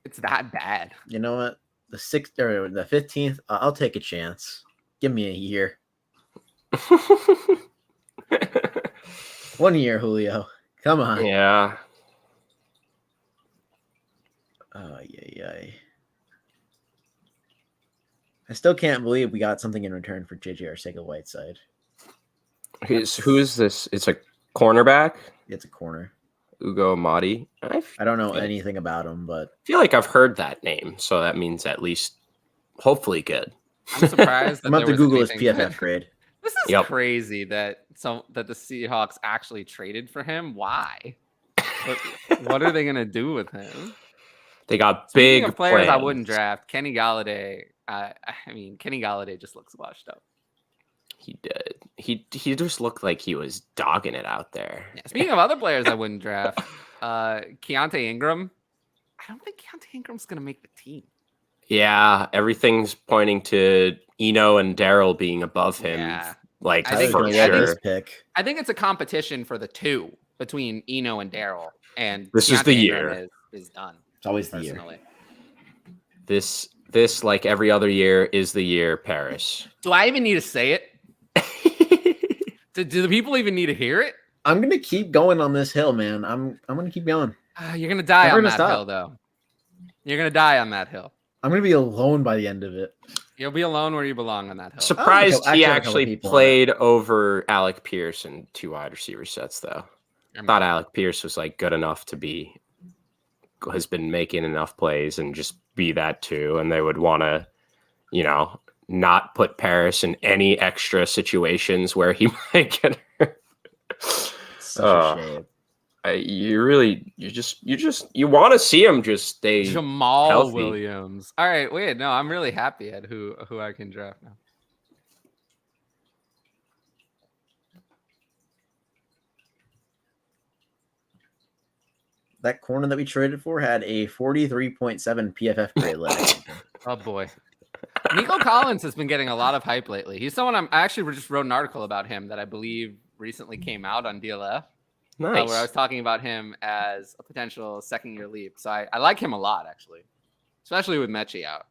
It's that bad. You know what? The 6th or the 15th, I'll take a chance. Give me a year. 1 year, Julio. Come on. Yeah. Oh, yeah. I still can't believe we got something in return for JJ Arcega-Whiteside. Who is this? It's a cornerback? It's a corner. Ugo Amadi. I don't know anything about him, but I feel like I've heard that name, so that means at least hopefully good. I'm surprised. I'm about to Google his PFF grade. This is crazy that the Seahawks actually traded for him. Why? What are they gonna do with him? They got Speaking big of players I plans. wouldn't draft. Kenny Galladay. Kenny Galladay just looks washed up. He did. He just looked like he was dogging it out there. Yeah, speaking of other players I wouldn't draft, Keontae Ingram. I don't think Keontae Ingram's gonna make the team. Yeah, everything's pointing to Eno and Daryl being above him. Yeah. Like I think- for I think- sure. Pick. I think it's a competition for the two between Eno and Daryl, and This is Keontae the Ingram year. is done. It's always the year. Personally, This like every other year is the year Paris. do I even need to say it? Do the people even need to hear it? I'm gonna keep going on this hill, man. I'm gonna keep going. You're gonna die Never on gonna that stop. hill, though. You're gonna die on that hill. I'm gonna be alone by the end of it. You'll be alone where you belong on that hill. Surprised I he have a couple actually people on played over Alec Pierce in 2 wide receiver sets, though. I'm Thought Alec Pierce was like good enough to has been making enough plays and just be that too. And they would want to, not put Paris in any extra situations where he might get hurt. Such a shame. You want to see him just stay Jamal healthy. Williams. All right, wait, no, I'm really happy at who I can draft now. That corner that we traded for had a 43.7 PFF grade last season. Oh boy. Nico Collins has been getting a lot of hype lately. He's someone I actually just wrote an article about him that I believe recently came out on DLF. Nice. Where I was talking about him as a potential second-year leap. So I like him a lot, actually, especially with Mechie out.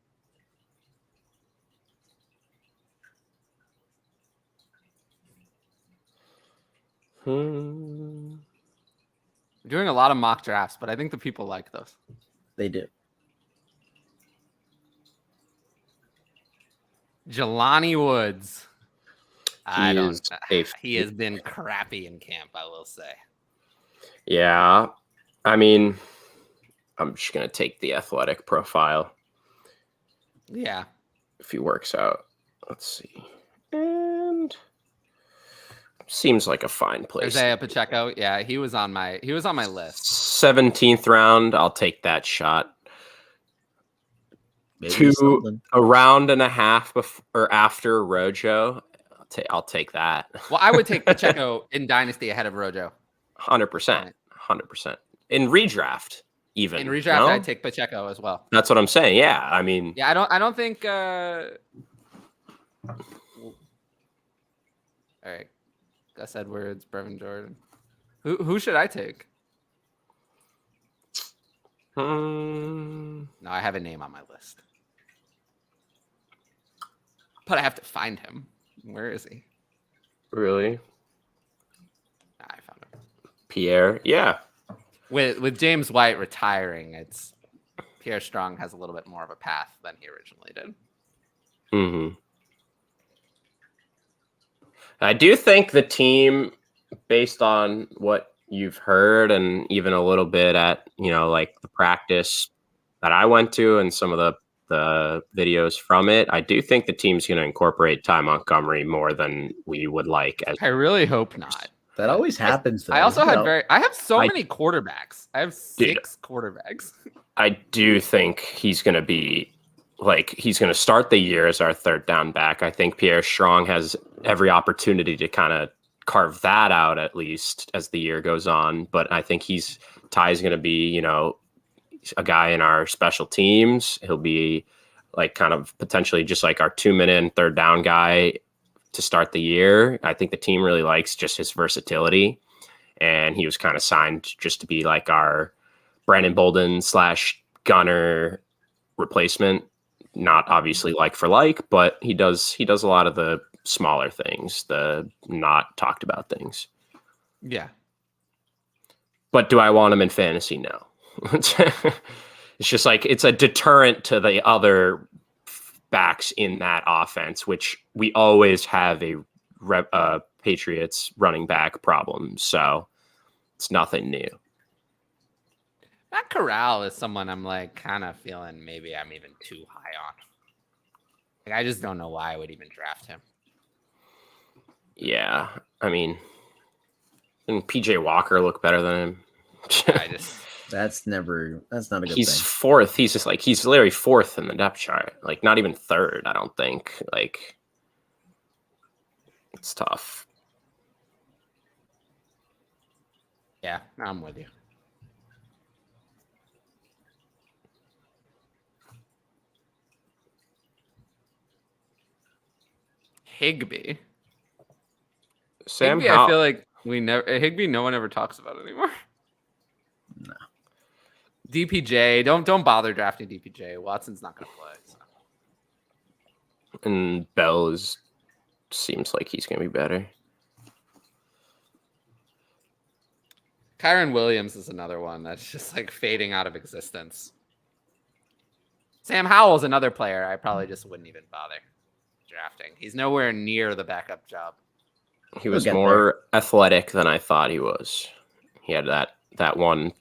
Hmm. We're doing a lot of mock drafts, but I think the people like those. They do. Jelani Woods. He has a been crappy in camp, I will say. Yeah, I mean, I'm just gonna take the athletic profile Yeah. if he works out. Let's see, and seems like a fine place. Isaiah Pacheco. Yeah, he was on my list. 17th round, I'll take that shot. Maybe something. A round and a half or after Rojo, I'll take that. Well, I would take Pacheco in Dynasty ahead of Rojo. 100%. In redraft, even. In redraft, I'd take Pacheco as well. That's what I'm saying. Yeah, I mean. Yeah, I don't think. All right, Gus Edwards, Brevin Jordan. Who should I take? No, I have a name on my list, but I have to find him. Where is he? Really? I found him. Pierre, yeah. With James White retiring, it's Pierre Strong has a little bit more of a path than he originally did. Mm-hmm. I do think the team, based on what you've heard and even a little bit at, like the practice that I went to and some of the videos from it, I do think the team's going to incorporate Ty Montgomery more than we would like. I really hope not. That always happens. Though. I also had I have so I- many quarterbacks. I have 6 quarterbacks. I do think he's going to be he's going to start the year as our third down back. I think Pierre Strong has every opportunity to kind of carve that out at least as the year goes on. But I think Ty's going to be, you know, a guy in our special teams. He'll be like kind of potentially just like our 2-minute and third down guy to start the year. I think the team really likes just his versatility. And he was kind of signed just to be like our Brandon Bolden / gunner replacement. Not obviously like for like, but he does a lot of the smaller things, the not talked about things. Yeah. But do I want him in fantasy? No. It's just like it's a deterrent to the other backs in that offense, which we always have a Patriots running back problem. So it's nothing new. Matt Corral is someone I'm like kind of feeling maybe I'm even too high on. Like, I just don't know why I would even draft him. Yeah, I mean, and PJ Walker look better than him. That's not a good thing. He's fourth. He's just like he's literally fourth in the depth chart. Like not even third. I don't think. Like it's tough. Yeah, I'm with you. Higbee. Sam, Higbee, I feel like Higbee. No one ever talks about anymore. No. DPJ, don't bother drafting DPJ. Watson's not going to play. So. And Bell seems like he's going to be better. Kyron Williams is another one that's just like fading out of existence. Sam Howell's another player I probably just wouldn't even bother drafting. He's nowhere near the backup job. He was more athletic than I thought he was. He had that one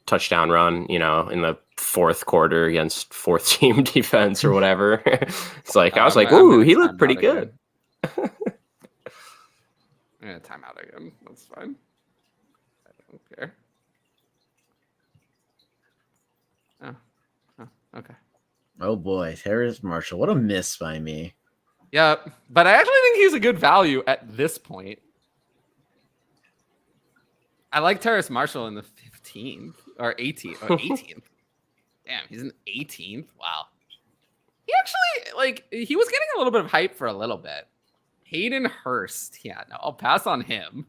touchdown run, you know, in the fourth quarter against fourth team defense or whatever. It's like I was like, ooh, he looked pretty good. I'm gonna time out again. That's fine. I don't care. Oh, okay. Oh boy, Terrace Marshall. What a miss by me. Yeah, but I actually think he's a good value at this point. I like Terrace Marshall in the 15th or 18th or 18th. Damn, he's an 18th. Wow. He actually he was getting a little bit of hype for a little bit. Hayden Hurst. Yeah, no, I'll pass on him.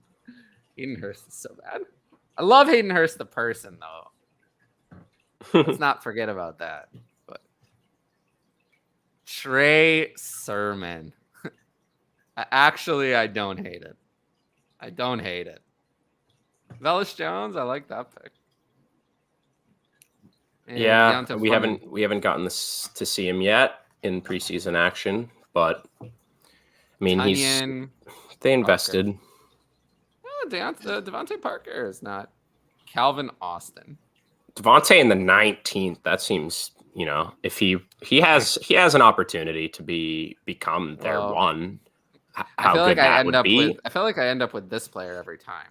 Hayden Hurst is so bad. I love Hayden Hurst the person though. Let's not forget about that. But Trey Sermon. I don't hate it. I don't hate it. Velus Jones, I like that pick. And yeah, we haven't gotten this to see him yet in preseason action, but I mean they invested. Oh, Devontae Parker is not. Calvin Austin. Devontae in the 19th. That seems, you know, if he has an opportunity to become their one. How good that would be. I feel like I end up with this player every time.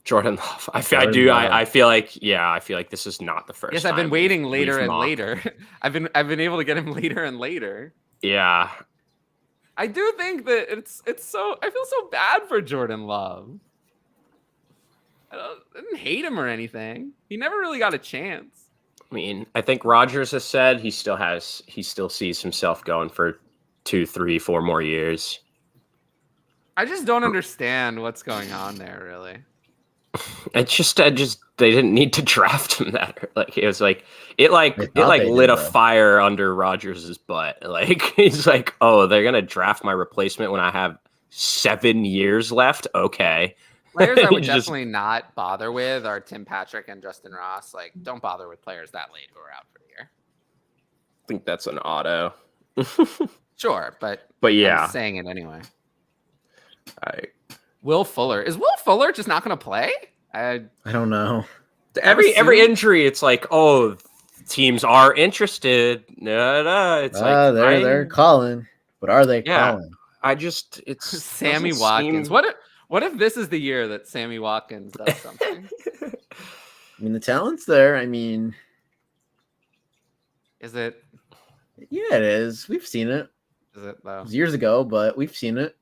Jordan Love. I feel like this is not the first. Yes, I've been waiting later and later. I've been able to get him later and later. Yeah. I do think that it's so I feel so bad for Jordan Love. I didn't hate him or anything. He never really got a chance. I mean, I think Rodgers has said he still sees himself going for 2, 3, 4 more years. I just don't understand what's going on there, really. It's just they didn't need to draft him that. Like it was like it lit a fire under Rodgers' butt. Like he's like, oh, they're gonna draft my replacement when I have 7 years left. Okay. Players I would definitely not bother with are Tim Patrick and Justin Ross. Like, don't bother with players that late who are out for the year. I think that's an auto. Sure, but yeah, I'm saying it anyway. Will Fuller. Is Will Fuller just not going to play? I don't know. Every injury, it's like, oh, teams are interested. No, it's like they're calling, but are they calling? It's Sammy Watkins. What if this is the year that Sammy Watkins does something? I mean, the talent's there. I mean, is it? Yeah, it is. We've seen it. Is it though? It was years ago, but we've seen it.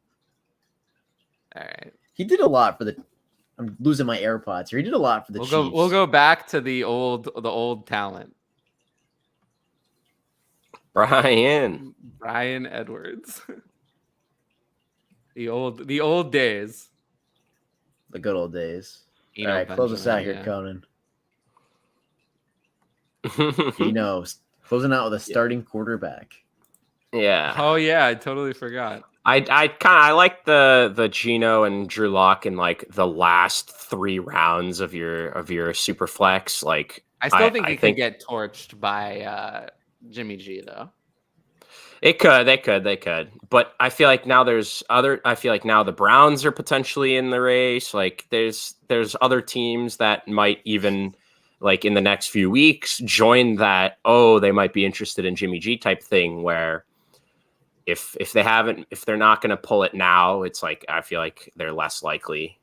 All right. He did a lot for the. I'm losing my AirPods here. He did a lot for the Chiefs. We'll go back to the old talent. Brian Edwards. the old days. The good old days. Eno All right, close us out Benjamin, here, Conan. Gino closing out with a starting quarterback. Yeah. Oh yeah, I totally forgot. I like the Geno and Drew Lock in like the last 3 rounds of your super flex. Like I still think it could get torched by Jimmy G though. They could. But I feel like now the Browns are potentially in the race. Like there's other teams that might even like in the next few weeks join that, they might be interested in Jimmy G type thing where if they're not going to pull it now, it's like I feel like they're less likely.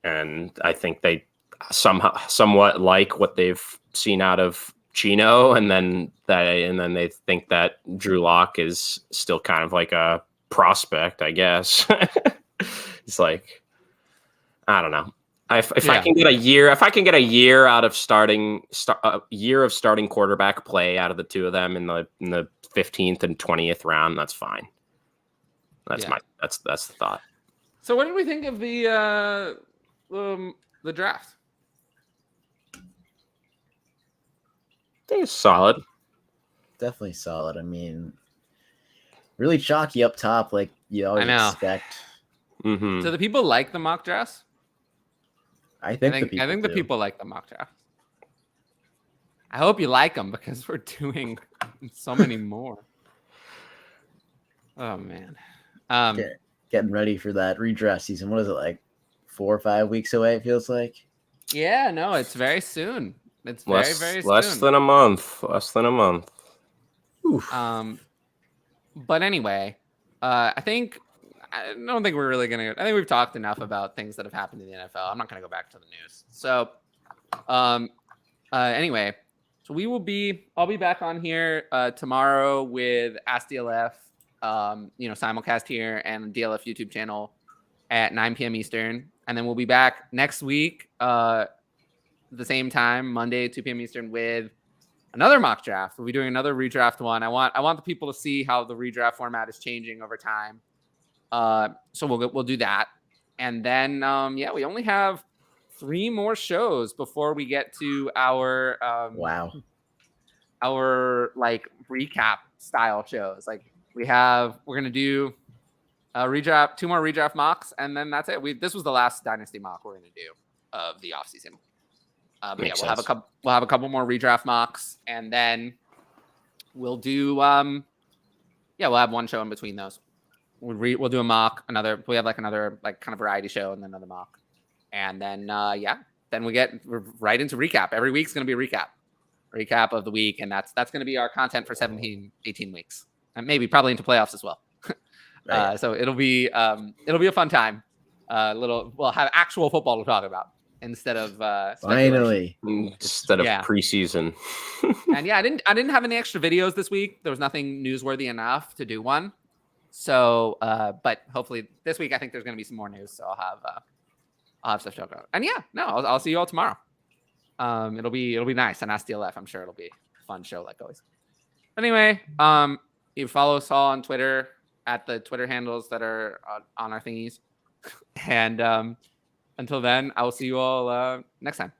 And I think they somewhat like what they've seen out of Geno, and then they think that Drew Lock is still kind of like a prospect, I guess. It's like, I don't know. If I can get a year out of starting quarterback play out of the two of them in the 15th and 20th round, that's fine. That's the thought. So what did we think of the draft? I think it's solid. Definitely solid. I mean, really chalky up top, like you always expect. Mm-hmm. So the people like the mock drafts? I think the people like the mock drafts. I hope you like them because we're doing so many more. Oh man. Getting ready for that redraft season. What is it, like 4 or 5 weeks away? It feels like. Yeah, no, it's very soon. It's very soon. Less than a month. Oof. But anyway, I don't think we're really gonna. I think we've talked enough about things that have happened in the NFL. I'm not gonna go back to the news. So, anyway, so I'll be back on here tomorrow with Ask DLF. Simulcast here and DLF YouTube channel at 9 p.m. Eastern, and then we'll be back next week, the same time, Monday, 2 p.m. Eastern, with another mock draft. We'll be doing another redraft one. I want the people to see how the redraft format is changing over time. So we'll do that, and then we only have 3 more shows before we get to our our like recap style shows. Like we're gonna do a redraft, 2 more redraft mocks, and then that's it. This was the last Dynasty mock we're gonna do of the offseason. We'll have a couple more redraft mocks, and then we'll do we'll have one show in between those. We'll do a mock, we have another kind of variety show and then another mock. And then then we're right into recap. Every week's going to be a recap of the week, and that's going to be our content for 17, 18 weeks. And probably into playoffs as well. Right. So it'll be a fun time. We'll have actual football to talk about instead of finally instead of preseason. And I didn't have any extra videos this week. There was nothing newsworthy enough to do one. So, but hopefully this week, I think there's going to be some more news. So I'll have stuff to talk about. And I'll see you all tomorrow. It'll be nice. And Ask DLF, I'm sure it'll be a fun show like always. Anyway, you follow us all on Twitter at the Twitter handles that are on our thingies. And until then, I will see you all next time.